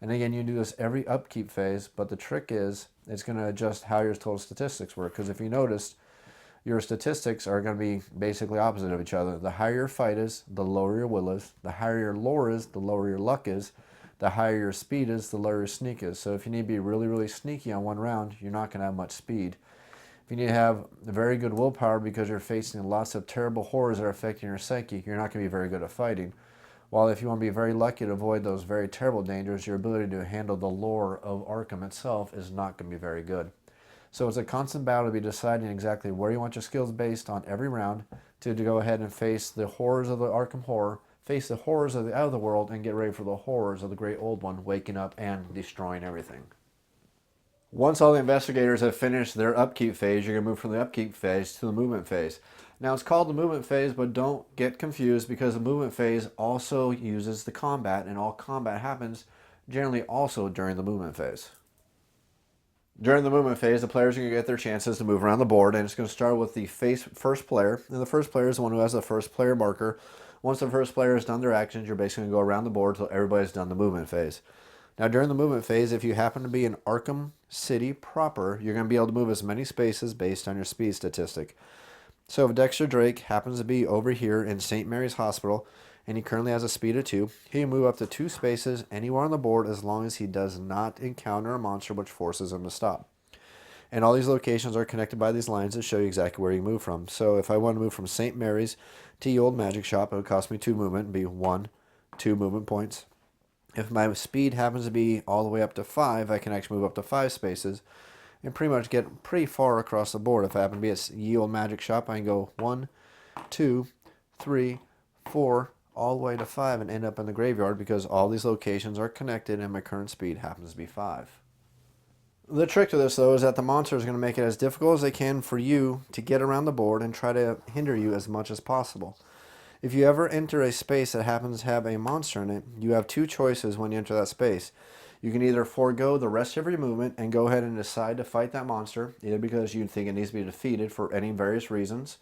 And again, you do this every upkeep phase, but the trick is it's going to adjust how your total statistics work. Because if you noticed, your statistics are going to be basically opposite of each other. The higher your fight is, the lower your will is. The higher your lore is, the lower your luck is. The higher your speed is, the lower your sneak is. So if you need to be really, really sneaky on one round, you're not going to have much speed. If you need to have very good willpower because you're facing lots of terrible horrors that are affecting your psyche, you're not going to be very good at fighting. While if you want to be very lucky to avoid those very terrible dangers, your ability to handle the lore of Arkham itself is not going to be very good. So it's a constant battle to be deciding exactly where you want your skills based on every round to go ahead and face the horrors of the Arkham Horror, face the horrors of the other world, and get ready for the horrors of the Great Old One waking up and destroying everything. Once all the investigators have finished their upkeep phase, you're going to move from the upkeep phase to the movement phase. Now it's called the movement phase, but don't get confused because the movement phase also uses the combat, and all combat happens generally also during the movement phase. During the movement phase, the players are going to get their chances to move around the board, and it's going to start with the first player. And the first player is the one who has the first player marker. Once the first player has done their actions, you're basically going to go around the board until everybody's done the movement phase. Now, during the movement phase, if you happen to be in Arkham City proper, you're going to be able to move as many spaces based on your speed statistic. So if Dexter Drake happens to be over here in St. Mary's Hospital, and he currently has a speed of 2, he can move up to 2 spaces anywhere on the board as long as he does not encounter a monster which forces him to stop. And all these locations are connected by these lines that show you exactly where you move from. So if I want to move from St. Mary's to Ye Old Magic Shop, it would cost me 2 movement, it'd be 1, 2 movement points. If my speed happens to be all the way up to 5, I can actually move up to 5 spaces and pretty much get pretty far across the board. If I happen to be at Ye Old Magic Shop, I can go 1, 2, 3, 4, all the way to 5 and end up in the graveyard because all these locations are connected and my current speed happens to be 5. The trick to this, though, is that the monster is going to make it as difficult as they can for you to get around the board and try to hinder you as much as possible. If you ever enter a space that happens to have a monster in it, you have 2 choices when you enter that space. You can either forego the rest of your movement and go ahead and decide to fight that monster, either because you think it needs to be defeated for any various reasons,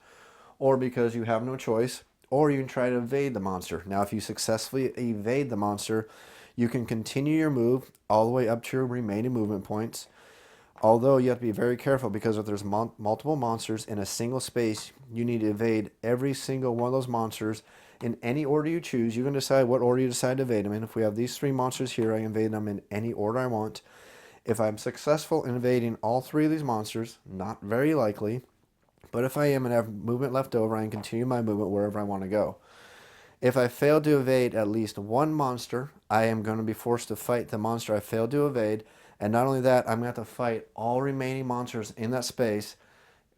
or because you have no choice, or you can try to evade the monster. Now, if you successfully evade the monster, you can continue your move all the way up to your remaining movement points. Although you have to be very careful because if there's multiple monsters in a single space, you need to evade every single one of those monsters in any order you choose. You can decide what order you decide to evade them in. If we have these 3 monsters here, I can evade them in any order I want. If I'm successful in evading all 3 of these monsters, not very likely, but if I am and have movement left over, I can continue my movement wherever I want to go. If I fail to evade at least 1 monster, I am going to be forced to fight the monster I failed to evade. And not only that, I'm going to have to fight all remaining monsters in that space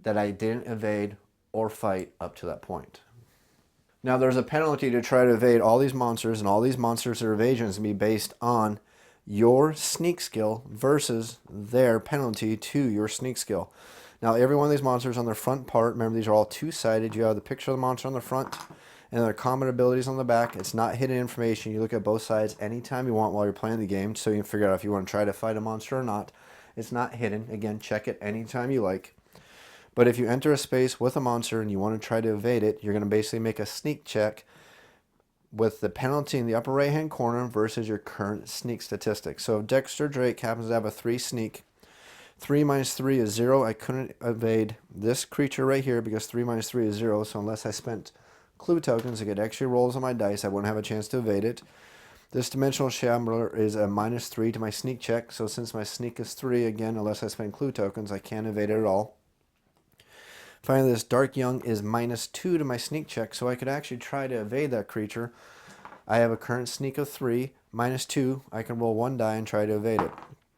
that I didn't evade or fight up to that point. Now, there's a penalty to try to evade all these monsters, and all these monsters' evasions can be based on your sneak skill versus their penalty to your sneak skill. Now, every one of these monsters on their front part, remember these are all 2-sided. You have the picture of the monster on the front and their combat abilities on the back. It's not hidden information. You look at both sides anytime you want while you're playing the game so you can figure out if you want to try to fight a monster or not. It's not hidden. Again, check it anytime you like. But if you enter a space with a monster and you want to try to evade it, you're going to basically make a sneak check with the penalty in the upper right hand corner versus your current sneak statistics. So if Dexter Drake happens to have a 3 sneak, 3 minus 3 is 0. I couldn't evade this creature right here because 3 minus 3 is 0. So unless I spent clue tokens to get extra rolls on my dice. I wouldn't have a chance to evade it. This dimensional shambler is a -3 to my sneak check, so since my sneak is 3, again, unless I spend clue tokens, I can't evade it at all. Finally, this dark young is -2 to my sneak check, so I could actually try to evade that creature. I have a current sneak of 3, -2, I can roll 1 die and try to evade it.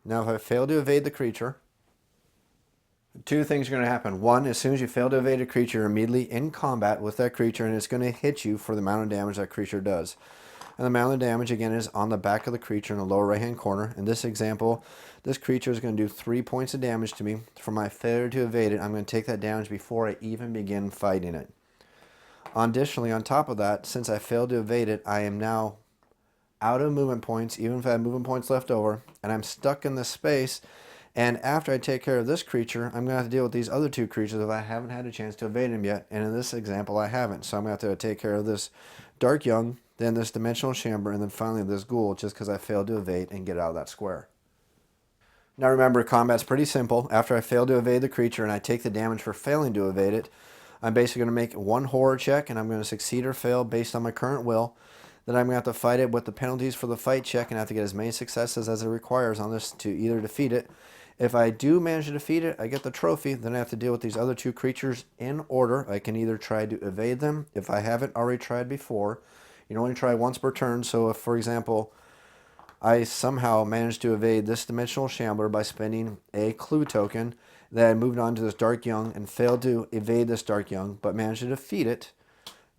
Now if I fail to evade the creature, two things are going to happen. One, as soon as you fail to evade a creature, you're immediately in combat with that creature, and it's going to hit you for the amount of damage that creature does. And the amount of damage, again, is on the back of the creature in the lower right-hand corner. In this example, this creature is going to do 3 points of damage to me. For my failure to evade it, I'm going to take that damage before I even begin fighting it. Additionally, on top of that, since I failed to evade it, I am now out of movement points, even if I have movement points left over, and I'm stuck in this space. And after I take care of this creature, I'm going to have to deal with these other 2 creatures if I haven't had a chance to evade them yet. And in this example, I haven't. So I'm going to have to take care of this dark young, then this dimensional chamber, and then finally this ghoul, just because I failed to evade and get out of that square. Now remember, combat's pretty simple. After I fail to evade the creature and I take the damage for failing to evade it, I'm basically going to make 1 horror check, and I'm going to succeed or fail based on my current will. Then I'm going to have to fight it with the penalties for the fight check and have to get as many successes as it requires on this to either defeat it. If I do manage to defeat it, I get the trophy. Then I have to deal with these other 2 creatures in order. I can either try to evade them if I haven't already tried before. You can only try once per turn. So if, for example, I somehow managed to evade this dimensional shambler by spending a clue token, then I moved on to this dark young and failed to evade this dark young, but managed to defeat it,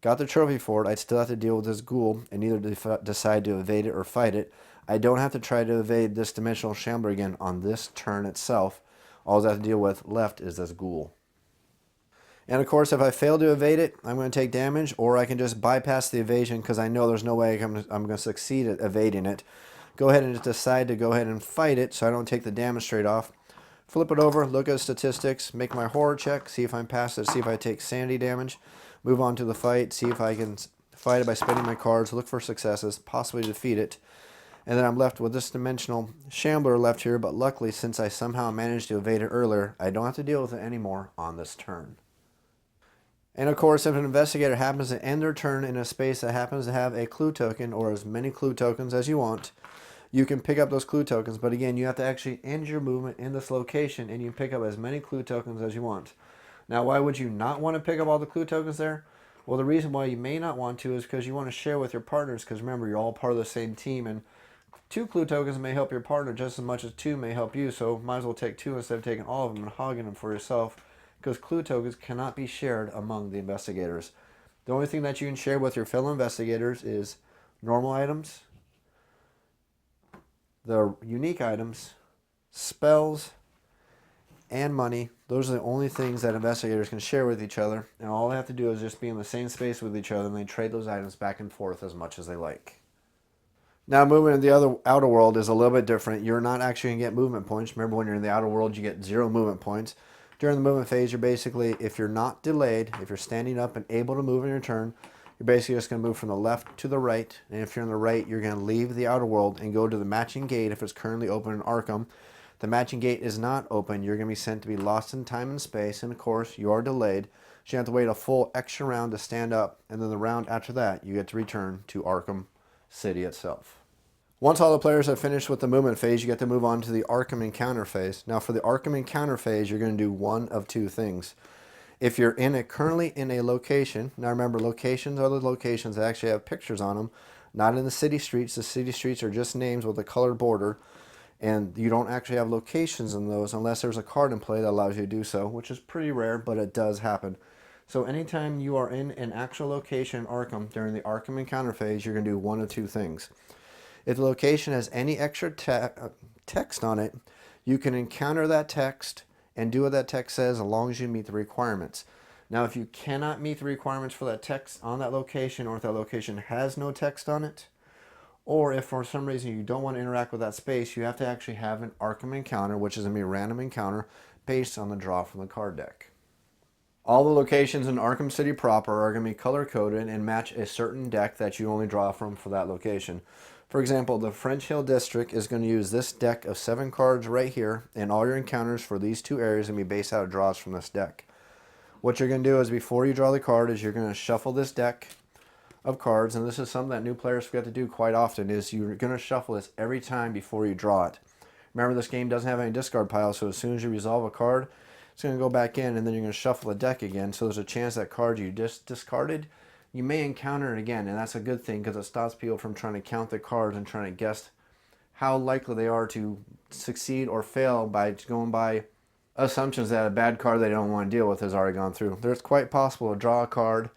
got the trophy for it, I'd still have to deal with this ghoul and either decide to evade it or fight it. I don't have to try to evade this dimensional shambler again on this turn itself. All I have to deal with left is this ghoul. And of course, if I fail to evade it, I'm going to take damage, or I can just bypass the evasion because I know there's no way I'm going to succeed at evading it. Go ahead and just decide to go ahead and fight it so I don't take the damage straight off. Flip it over, look at statistics, make my horror check, see if I'm past it, see if I take sanity damage. Move on to the fight, see if I can fight it by spending my cards, look for successes, possibly defeat it. And then I'm left with this dimensional shambler left here, but luckily, since I somehow managed to evade it earlier, I don't have to deal with it anymore on this turn. And of course, if an investigator happens to end their turn in a space that happens to have a clue token, or as many clue tokens as you want, you can pick up those clue tokens. But again, you have to actually end your movement in this location, and you can pick up as many clue tokens as you want. Now, why would you not want to pick up all the clue tokens there? Well, the reason why you may not want to is because you want to share with your partners, because remember, you're all part of the same team, and 2 clue tokens may help your partner just as much as 2 may help you, so might as well take 2 instead of taking all of them and hogging them for yourself, because clue tokens cannot be shared among the investigators. The only thing that you can share with your fellow investigators is normal items, the unique items, spells, and money. Those are the only things that investigators can share with each other, and all they have to do is just be in the same space with each other, and they trade those items back and forth as much as they like. Now, moving into the outer world is a little bit different. You're not actually going to get movement points. Remember, when you're in the outer world, you get 0 movement points. During the movement phase, you're basically, if you're not delayed, if you're standing up and able to move in your turn, you're basically just going to move from the left to the right. And if you're on the right, you're going to leave the outer world and go to the matching gate if it's currently open in Arkham. If the matching gate is not open, you're going to be sent to be lost in time and space. And of course, you are delayed. So you have to wait a full extra round to stand up. And then the round after that, you get to return to Arkham City itself. Once all the players have finished with the movement phase, you get to move on to the Arkham Encounter phase. Now, for the Arkham Encounter phase, you're going to do one of 2 things. If you're currently in a location, now remember, locations are the locations that actually have pictures on them, not in the city streets. The city streets are just names with a colored border, and you don't actually have locations in those unless there's a card in play that allows you to do so, which is pretty rare, but it does happen. So anytime you are in an actual location in Arkham during the Arkham Encounter phase, you're going to do one of 2 things. If the location has any extra text on it, you can encounter that text and do what that text says as long as you meet the requirements. Now, if you cannot meet the requirements for that text on that location, or if that location has no text on it, or if for some reason you don't want to interact with that space, you have to actually have an Arkham encounter, which is going to be a random encounter based on the draw from the card deck. All the locations in Arkham City proper are going to be color-coded and match a certain deck that you only draw from for that location. For example, the French Hill District is going to use this deck of 7 cards right here, and all your encounters for these 2 areas are going to be based out of draws from this deck. What you're going to do is before you draw the card is you're going to shuffle this deck of cards, and this is something that new players forget to do quite often, is you're going to shuffle this every time before you draw it. Remember, this game doesn't have any discard piles, so as soon as you resolve a card, it's going to go back in, and then you're going to shuffle the deck again, so there's a chance that card you just discarded, you may encounter it again, and that's a good thing because it stops people from trying to count the cards and trying to guess how likely they are to succeed or fail by going by assumptions that a bad card they don't want to deal with has already gone through. There's quite possible to draw a card,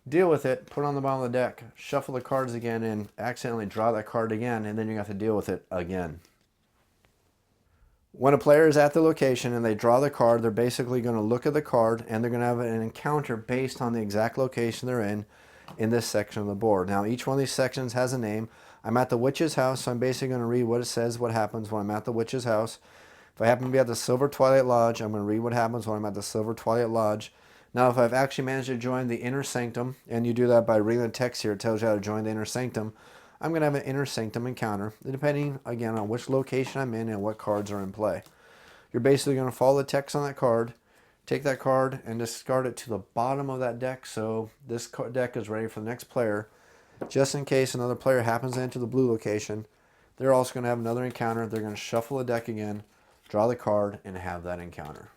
deal with it, put it on the bottom of the deck, shuffle the cards again, and accidentally draw that card again, and then you have to deal with it again. When a player is at the location and they draw the card, they're basically going to look at the card and they're going to have an encounter based on the exact location they're in this section of the board. Now, each one of these sections has a name. I'm at the witch's house, so I'm basically going to read what it says, what happens when I'm at the witch's house. If I happen to be at the Silver Twilight Lodge, I'm going to read what happens when I'm at the Silver Twilight Lodge. Now, if I've actually managed to join the Inner Sanctum, and you do that by reading the text here, it tells you how to join the Inner Sanctum, I'm going to have an Inner Sanctum encounter, depending, again, on which location I'm in and what cards are in play. You're basically going to follow the text on that card, take that card, and discard it to the bottom of that deck, so this deck is ready for the next player. Just in case another player happens to enter the blue location, they're also going to have another encounter. They're going to shuffle the deck again, draw the card, and have that encounter.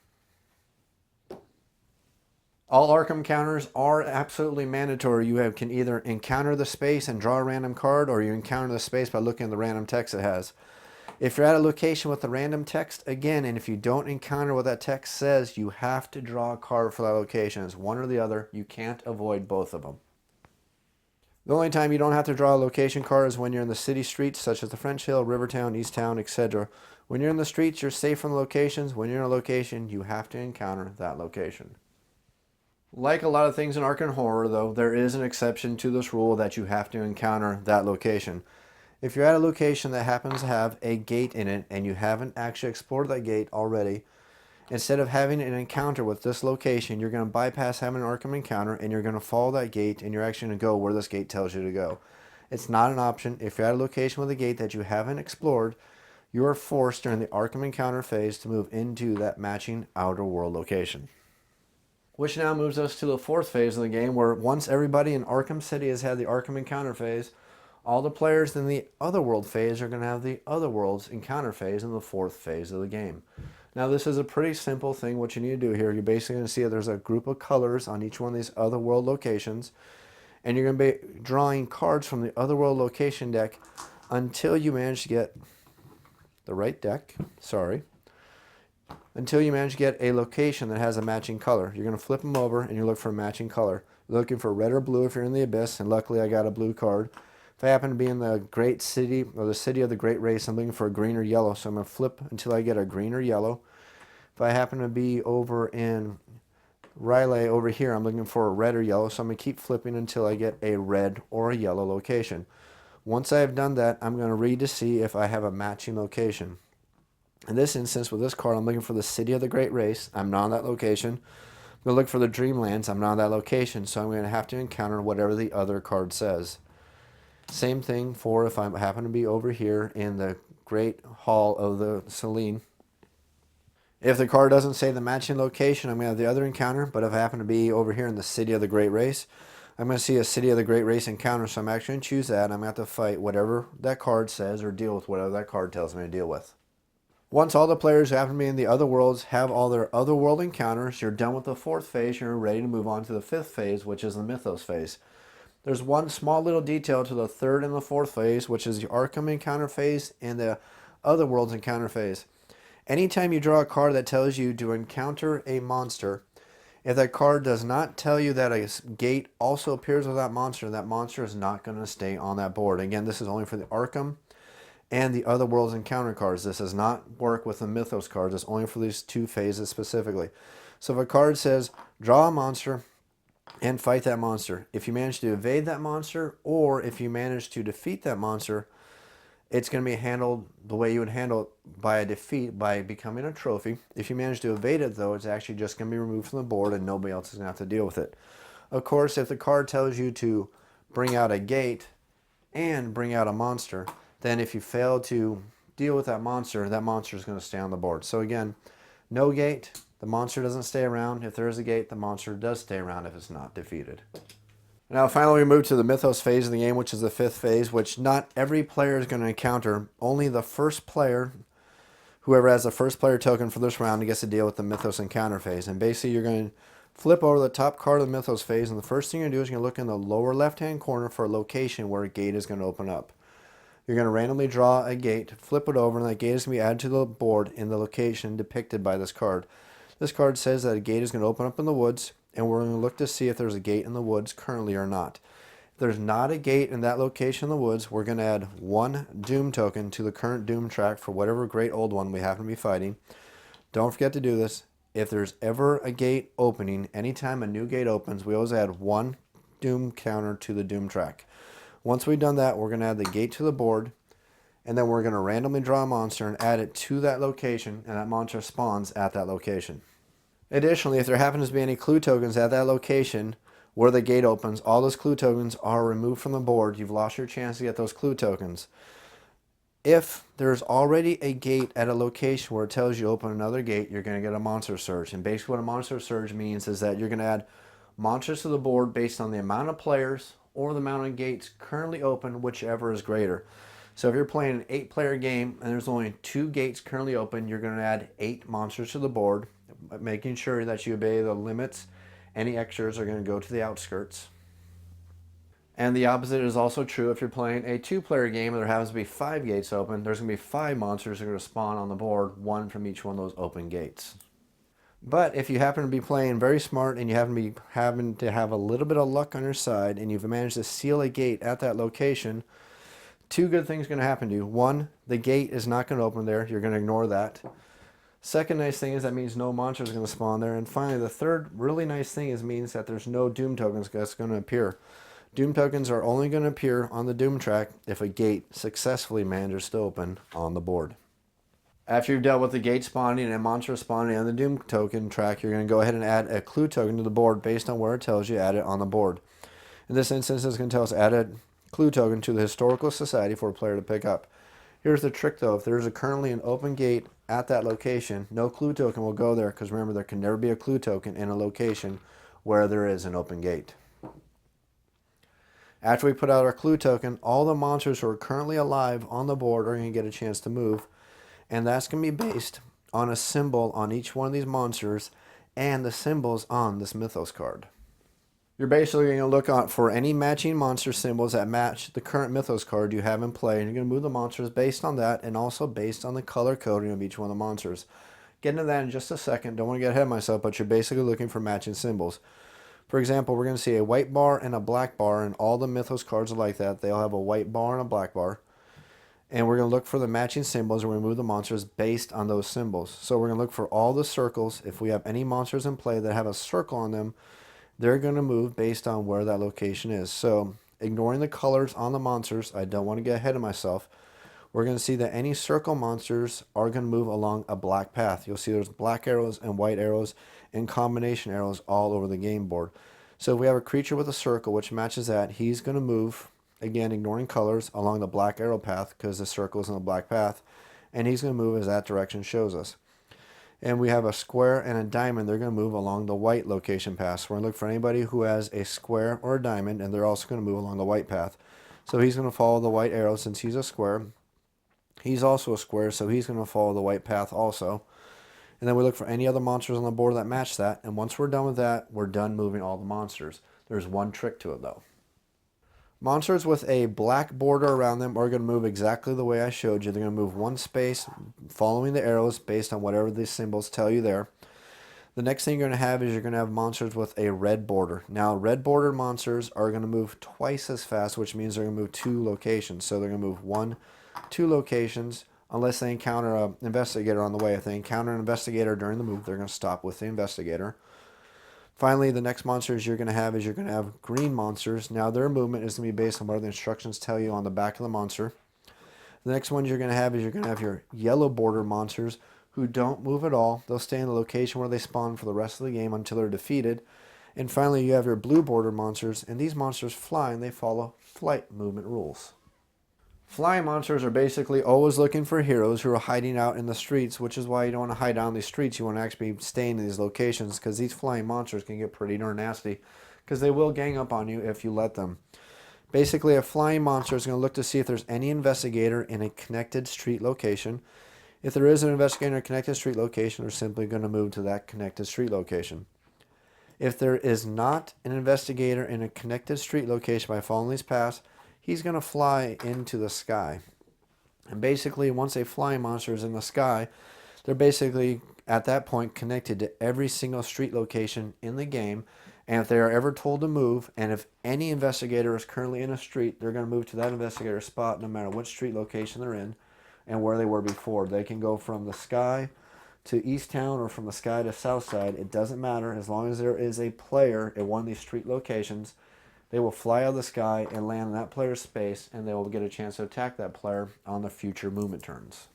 All Arkham encounters are absolutely mandatory. You can either encounter the space and draw a random card, or you encounter the space by looking at the random text it has. If you're at a location with the random text, again, and if you don't encounter what that text says, you have to draw a card for that location. It's one or the other. You can't avoid both of them. The only time you don't have to draw a location card is when you're in the city streets, such as the French Hill, Rivertown, Easttown, etc. When you're in the streets, you're safe from the locations. When you're in a location, you have to encounter that location. Like a lot of things in Arkham Horror, though, there is an exception to this rule that you have to encounter that location. If you're at a location that happens to have a gate in it and you haven't actually explored that gate already, instead of having an encounter with this location, you're going to bypass having an Arkham encounter and you're going to follow that gate and you're actually going to go where this gate tells you to go. It's not an option. If you're at a location with a gate that you haven't explored, you are forced during the Arkham encounter phase to move into that matching outer world location. Which now moves us to the fourth phase of the game, where once everybody in Arkham City has had the Arkham encounter phase, all the players in the Otherworld phase are going to have the Otherworld's encounter phase in the fourth phase of the game. Now, this is a pretty simple thing. What you need to do here, you're basically going to see that there's a group of colors on each one of these Otherworld locations, and you're going to be drawing cards from the Otherworld location deck until you manage to get the right deck. Until you manage to get a location that has a matching color. You're going to flip them over and you look for a matching color. You're looking for red or blue if you're in the Abyss, and luckily I got a blue card. If I happen to be in the Great City, or the City of the Great Race, I'm looking for a green or yellow, so I'm going to flip until I get a green or yellow. If I happen to be over in Riley over here, I'm looking for a red or yellow, so I'm going to keep flipping until I get a red or a yellow location. Once I have done that, I'm going to read to see if I have a matching location. In this instance, with this card, I'm looking for the City of the Great Race. I'm not on that location. I'm going to look for the Dreamlands. I'm not on that location, so I'm going to have to encounter whatever the other card says. Same thing for if I happen to be over here in the Great Hall of the Selene. If the card doesn't say the matching location, I'm going to have the other encounter, but if I happen to be over here in the City of the Great Race, I'm going to see a City of the Great Race encounter, so I'm actually going to choose that, and I'm going to have to fight whatever that card says or deal with whatever that card tells me to deal with. Once all the players who happen to be in the other worlds have all their other world encounters, you're done with the fourth phase. You're ready to move on to the fifth phase, which is the Mythos phase. There's one small little detail to the third and the fourth phase, which is the Arkham encounter phase and the other worlds encounter phase. Anytime you draw a card that tells you to encounter a monster, if that card does not tell you that a gate also appears with that monster is not going to stay on that board. Again, this is only for the Arkham and the other world's encounter cards. This does not work with the Mythos cards. It's only for these two phases specifically. So if a card says, draw a monster and fight that monster, if you manage to evade that monster, or if you manage to defeat that monster, it's going to be handled the way you would handle it by a defeat, by becoming a trophy. If you manage to evade it, though, it's actually just going to be removed from the board and nobody else is going to have to deal with it. Of course, if the card tells you to bring out a gate and bring out a monster, then if you fail to deal with that monster is going to stay on the board. So again, no gate, The monster doesn't stay around. If there is a gate, the monster does stay around if it's not defeated. Now finally we move to the mythos phase of the game, which is the 5th phase, which not every player is going to encounter. Only the first player, whoever has the first player token for this round, gets to deal with the mythos encounter phase. And basically you're going to flip over the top card of the mythos phase, and the first thing you're going to do is you're going to look in the lower left-hand corner for a location where a gate is going to open up. You're going to randomly draw a gate, flip it over, and that gate is going to be added to the board in the location depicted by this card. This card says that a gate is going to open up in the woods, and we're going to look to see if there's a gate in the woods currently or not. If there's not a gate in that location in the woods, we're going to add 1 Doom token to the current Doom track for whatever great old one we happen to be fighting. Don't forget to do this. If there's ever a gate opening, anytime a new gate opens, we always add 1 Doom counter to the Doom track. Once we've done that, we're going to add the gate to the board, and then we're going to randomly draw a monster and add it to that location, and that monster spawns at that location. Additionally, if there happens to be any clue tokens at that location where the gate opens, all those clue tokens are removed from the board. You've lost your chance to get those clue tokens. If there's already a gate at a location where it tells you open another gate, you're going to get a monster surge. And basically what a monster surge means is that you're going to add monsters to the board based on the amount of players or the amount of gates currently open, whichever is greater. So if you're playing an 8-player game and there's only 2 gates currently open, you're going to add 8 monsters to the board, making sure that you obey the limits. Any extras are going to go to the outskirts. And the opposite is also true if you're playing a 2-player game and there happens to be 5 gates open. There's going to be 5 monsters that are going to spawn on the board, 1 from each one of those open gates. But if you happen to be playing very smart and you happen to have a little bit of luck on your side and you've managed to seal a gate at that location, 2 good things are going to happen to you. 1, the gate is not going to open there. You're going to ignore that. Second nice thing is that means no monsters are going to spawn there. And finally, the third really nice thing means that there's no Doom tokens that's going to appear. Doom tokens are only going to appear on the Doom track if a gate successfully manages to open on the board. After you've dealt with the gate spawning and monster spawning on the Doom token track, you're going to go ahead and add a clue token to the board based on where it tells you add it on the board. In this instance, it's going to tell us add a clue token to the Historical Society for a player to pick up. Here's the trick though, if there's currently an open gate at that location, no clue token will go there, because remember, there can never be a clue token in a location where there is an open gate. After we put out our clue token, all the monsters who are currently alive on the board are going to get a chance to move, and that's going to be based on a symbol on each one of these monsters and the symbols on this mythos card. You're basically going to look out for any matching monster symbols that match the current mythos card you have in play, and you're going to move the monsters based on that and also based on the color coding of each one of the monsters. Get into that in just a second. Don't want to get ahead of myself, but you're basically looking for matching symbols. For example, we're going to see a white bar and a black bar, and all the mythos cards are like that. They all have a white bar and a black bar. And we're going to look for the matching symbols, and we're going to move the monsters based on those symbols. So we're going to look for all the circles. If we have any monsters in play that have a circle on them, they're going to move based on where that location is. So ignoring the colors on the monsters, I don't want to get ahead of myself, we're going to see that any circle monsters are going to move along a black path. You'll see there's black arrows and white arrows and combination arrows all over the game board. So if we have a creature with a circle which matches that, he's going to move, again ignoring colors, along the black arrow path because the circle is in the black path, and he's going to move as that direction shows us. And we have a square and a diamond. They're going to move along the white location path. So we're going to look for anybody who has a square or a diamond, and they're also going to move along the white path. So he's going to follow the white arrow since he's a square. He's also a square, so he's going to follow the white path also. And then we look for any other monsters on the board that match that. And once we're done with that, we're done moving all the monsters. There's one trick to it though. Monsters with a black border around them are going to move exactly the way I showed you. They're going to move one space following the arrows based on whatever these symbols tell you there. The next thing you're going to have is you're going to have monsters with a red border. Now, red bordered monsters are going to move twice as fast, which means they're going to move 2 locations. So they're going to move 2 locations unless they encounter an investigator on the way. If they encounter an investigator during the move, they're going to stop with the investigator. Finally, the next monsters you're going to have green monsters. Now, their movement is going to be based on whatever the instructions tell you on the back of the monster. The next one you're going to have your yellow border monsters who don't move at all. They'll stay in the location where they spawn for the rest of the game until they're defeated. And finally, you have your blue border monsters, and these monsters fly and they follow flight movement rules. Flying monsters are basically always looking for heroes who are hiding out in the streets, which is why you don't want to hide out in these streets. You want to actually be staying in these locations, because these flying monsters can get pretty darn nasty, because they will gang up on you if you let them. Basically, a flying monster is going to look to see if there's any investigator in a connected street location. If there is an investigator in a connected street location, they're simply going to move to that connected street location. If there is not an investigator in a connected street location by following these paths, he's going to fly into the sky. And basically, once a flying monster is in the sky, they're basically, at that point, connected to every single street location in the game. And if they are ever told to move, and if any investigator is currently in a street, they're going to move to that investigator spot no matter which street location they're in and where they were before. They can go from the sky to East Town or from the sky to South Side. It doesn't matter. As long as there is a player at one of these street locations, they will fly out of the sky and land in that player's space, and they will get a chance to attack that player on the future movement turns.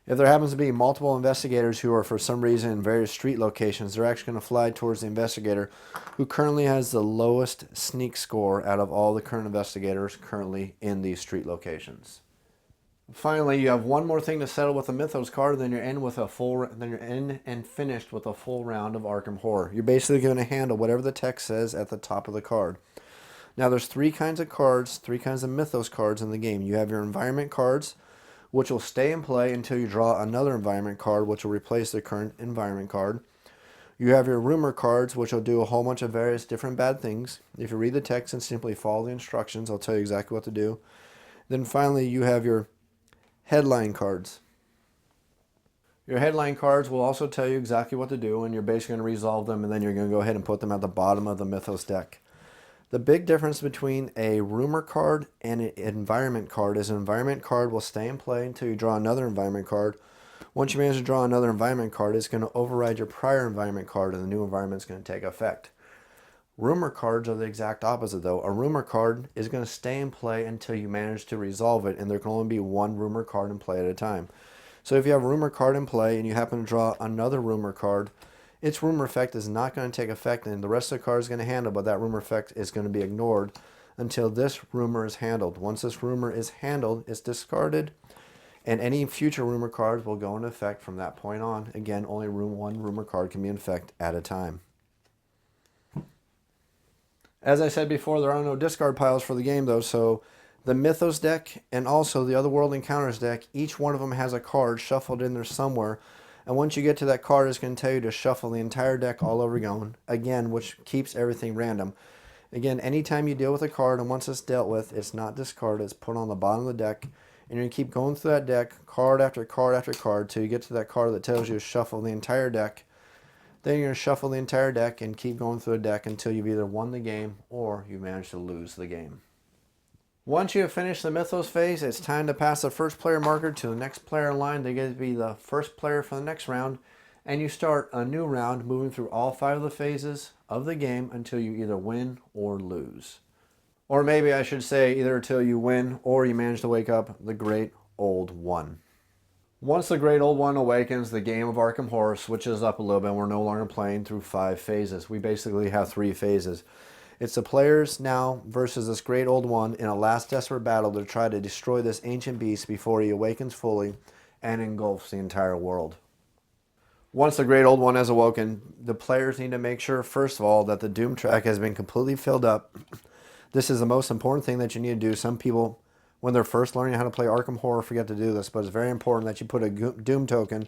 If there happens to be multiple investigators who are for some reason in various street locations, they're actually going to fly towards the investigator who currently has the lowest sneak score out of all the current investigators currently in these street locations. Finally, you have one more thing to settle with the Mythos card, then you're in and finished with a full round of Arkham Horror. You're basically going to handle whatever the text says at the top of the card. Now, there's three kinds of cards, three kinds of Mythos cards in the game. You have your environment cards, which will stay in play until you draw another environment card, which will replace the current environment card. You have your rumor cards, which will do a whole bunch of various different bad things. If you read the text and simply follow the instructions, I'll tell you exactly what to do. Then finally, you have your headline cards. Your headline cards will also tell you exactly what to do, and you're basically going to resolve them, and then you're going to go ahead and put them at the bottom of the Mythos deck. The big difference between a rumor card and an environment card is an environment card will stay in play until you draw another environment card. Once you manage to draw another environment card, it's going to override your prior environment card, and the new environment is going to take effect. Rumor cards are the exact opposite, though. A rumor card is going to stay in play until you manage to resolve it, and there can only be one rumor card in play at a time. So if you have a rumor card in play and you happen to draw another rumor card, its rumor effect is not going to take effect, and the rest of the card is going to handle, but that rumor effect is going to be ignored until this rumor is handled. Once this rumor is handled, it's discarded, and any future rumor cards will go into effect from that point on. Again, only one rumor card can be in effect at a time. As I said before, there are no discard piles for the game, though, so the Mythos deck and also the Otherworld Encounters deck, each one of them has a card shuffled in there somewhere, and once you get to that card, it's going to tell you to shuffle the entire deck all over again, which keeps everything random. Again, anytime you deal with a card, and once it's dealt with, it's not discarded, it's put on the bottom of the deck, and you're going to keep going through that deck, card after card after card, till you get to that card that tells you to shuffle the entire deck. Then you're going to shuffle the entire deck and keep going through the deck until you've either won the game or you managed to lose the game. Once you have finished the Mythos phase, it's time to pass the first player marker to the next player in line. They get to be the first player for the next round, and you start a new round moving through all 5 of the phases of the game until you either win or lose. Or maybe I should say either until you win or you manage to wake up the Great Old One. Once the Great Old One awakens, the game of Arkham Horror switches up a little bit, and we're no longer playing through 5 phases. We basically have 3 phases. It's the players now versus this Great Old One in a last desperate battle to try to destroy this ancient beast before he awakens fully and engulfs the entire world. Once the Great Old One has awoken, the players need to make sure, first of all, that the Doom track has been completely filled up. This is the most important thing that you need to do. Some people, when they're first learning how to play Arkham Horror, forget to do this, but it's very important that you put a Doom token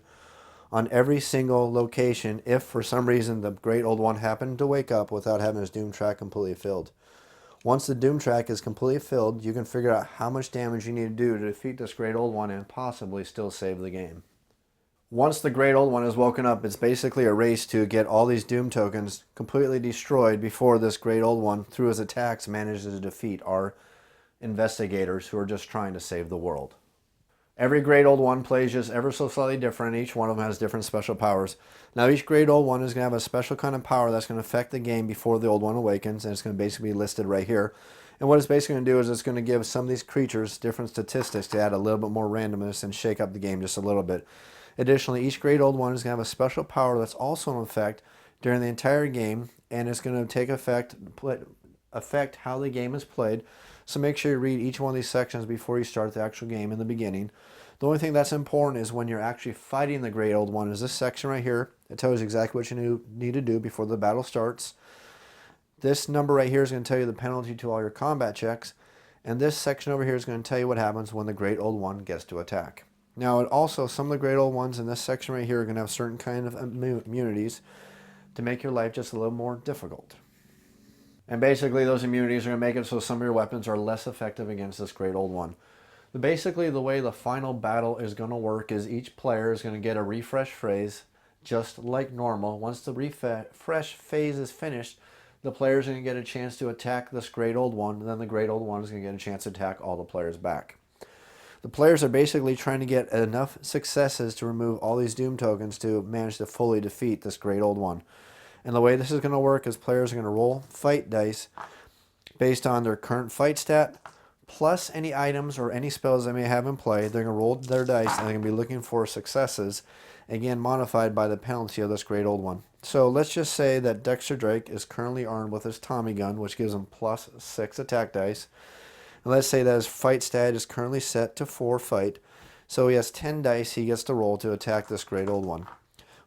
on every single location if for some reason the Great Old One happened to wake up without having his Doom track completely filled. Once the Doom track is completely filled, you can figure out how much damage you need to do to defeat this Great Old One and possibly still save the game. Once the Great Old One is woken up, it's basically a race to get all these Doom tokens completely destroyed before this Great Old One, through his attacks, manages to defeat our investigators who are just trying to save the world. Every Great Old One plays just ever so slightly different. Each one of them has different special powers. Now each Great Old One is going to have a special kind of power that's going to affect the game before the Old One awakens, and it's going to basically be listed right here. And what it's basically going to do is it's going to give some of these creatures different statistics to add a little bit more randomness and shake up the game just a little bit. Additionally, each Great Old One is going to have a special power that's also in effect during the entire game, and it's going to take effect affect how the game is played. So make sure you read each one of these sections before you start the actual game in the beginning. The only thing that's important is when you're actually fighting the Great Old One is this section right here. It tells you exactly what you need to do before the battle starts. This number right here is going to tell you the penalty to all your combat checks. And this section over here is going to tell you what happens when the Great Old One gets to attack. Now, also, some of the Great Old Ones in this section right here are going to have certain kind of immunities to make your life just a little more difficult. And basically, those immunities are going to make it so some of your weapons are less effective against this Great Old One. Basically, the way the final battle is going to work is each player is going to get a refresh phase, just like normal. Once the refresh phase is finished, the players are going to get a chance to attack this Great Old One, and then the Great Old One is going to get a chance to attack all the players back. The players are basically trying to get enough successes to remove all these Doom tokens to manage to fully defeat this Great Old One. And the way this is going to work is players are going to roll fight dice based on their current fight stat, plus any items or any spells they may have in play. They're going to roll their dice and they're going to be looking for successes, again modified by the penalty of this Great Old One. So let's just say that Dexter Drake is currently armed with his Tommy gun, which gives him plus 6 attack dice. And let's say that his fight stat is currently set to 4 fight. So he has 10 dice he gets to roll to attack this Great Old One.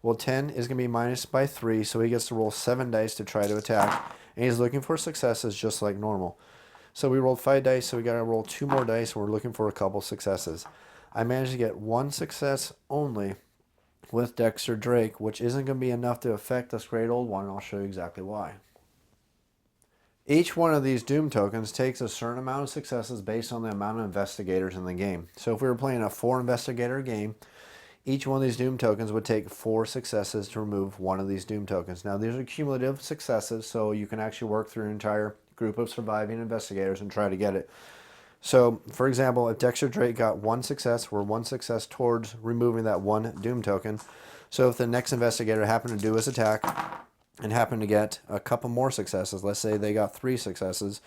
Well, 10 is going to be minus by 3, so he gets to roll 7 dice to try to attack. And he's looking for successes just like normal. So we rolled 5 dice, so we got to roll 2 more dice, and we're looking for a couple successes. I managed to get 1 success only with Dexter Drake, which isn't going to be enough to affect this Great Old One, and I'll show you exactly why. Each one of these Doom tokens takes a certain amount of successes based on the amount of investigators in the game. So if we were playing a 4-investigator game, each one of these Doom tokens would take 4 successes to remove one of these Doom tokens. Now these are cumulative successes, so you can actually work through an entire group of surviving investigators and try to get it. So, for example, if Dexter Drake got 1 success, we're 1 success towards removing that 1 Doom token. So if the next investigator happened to do his attack and happened to get a couple more successes, let's say they got 3 successes,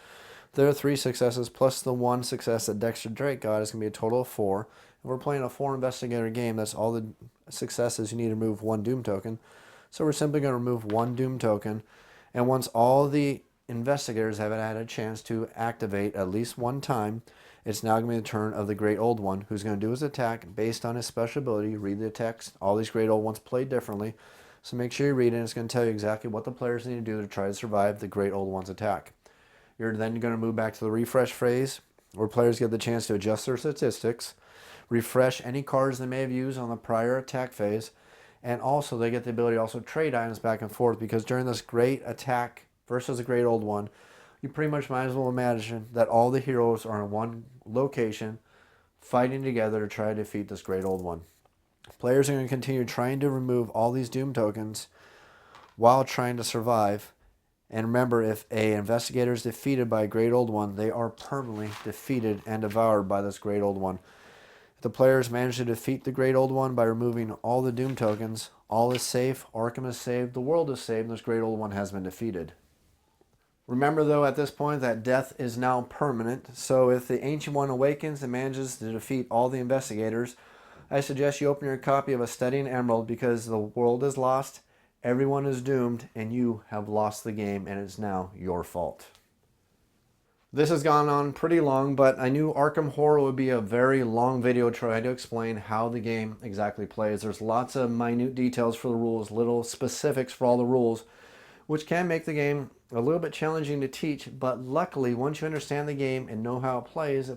their 3 successes plus the 1 success that Dexter Drake got is going to be a total of 4. If we're playing a 4-investigator game, that's all the successes you need to remove 1 Doom token. So we're simply going to remove 1 Doom token, and once all the investigators have had a chance to activate at least 1 time, it's now going to be the turn of the Great Old One, who's going to do his attack based on his special ability. Read the text. All these Great Old Ones play differently, so make sure you read it. It's going to tell you exactly what the players need to do to try to survive the Great Old One's attack. You're then going to move back to the refresh phase, where players get the chance to adjust their statistics, refresh any cards they may have used on the prior attack phase, and also they get the ability to also trade items back and forth, because during this great attack versus a Great Old One, you pretty much might as well imagine that all the heroes are in one location fighting together to try to defeat this Great Old One. Players are going to continue trying to remove all these Doom tokens while trying to survive. And remember, if an investigator is defeated by a Great Old One, they are permanently defeated and devoured by this Great Old One. If the players manage to defeat the Great Old One by removing all the Doom tokens, all is safe, Arkham is saved, the world is saved, and this Great Old One has been defeated. Remember, though, at this point that death is now permanent, so if the Ancient One awakens and manages to defeat all the investigators, I suggest you open your copy of A Study in Emerald, because the world is lost, everyone is doomed, and you have lost the game, and it's now your fault. This has gone on pretty long, but I knew Arkham Horror would be a very long video trying to explain how the game exactly plays. There's lots of minute details for the rules, little specifics for all the rules, which can make the game a little bit challenging to teach, but luckily once you understand the game and know how it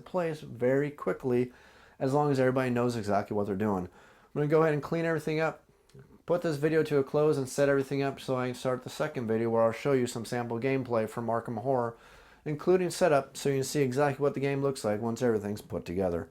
plays very quickly, as long as everybody knows exactly what they're doing. I'm going to go ahead and clean everything up, put this video to a close, and set everything up so I can start the second video where I'll show you some sample gameplay from Arkham Horror, including setup, so you can see exactly what the game looks like once everything's put together.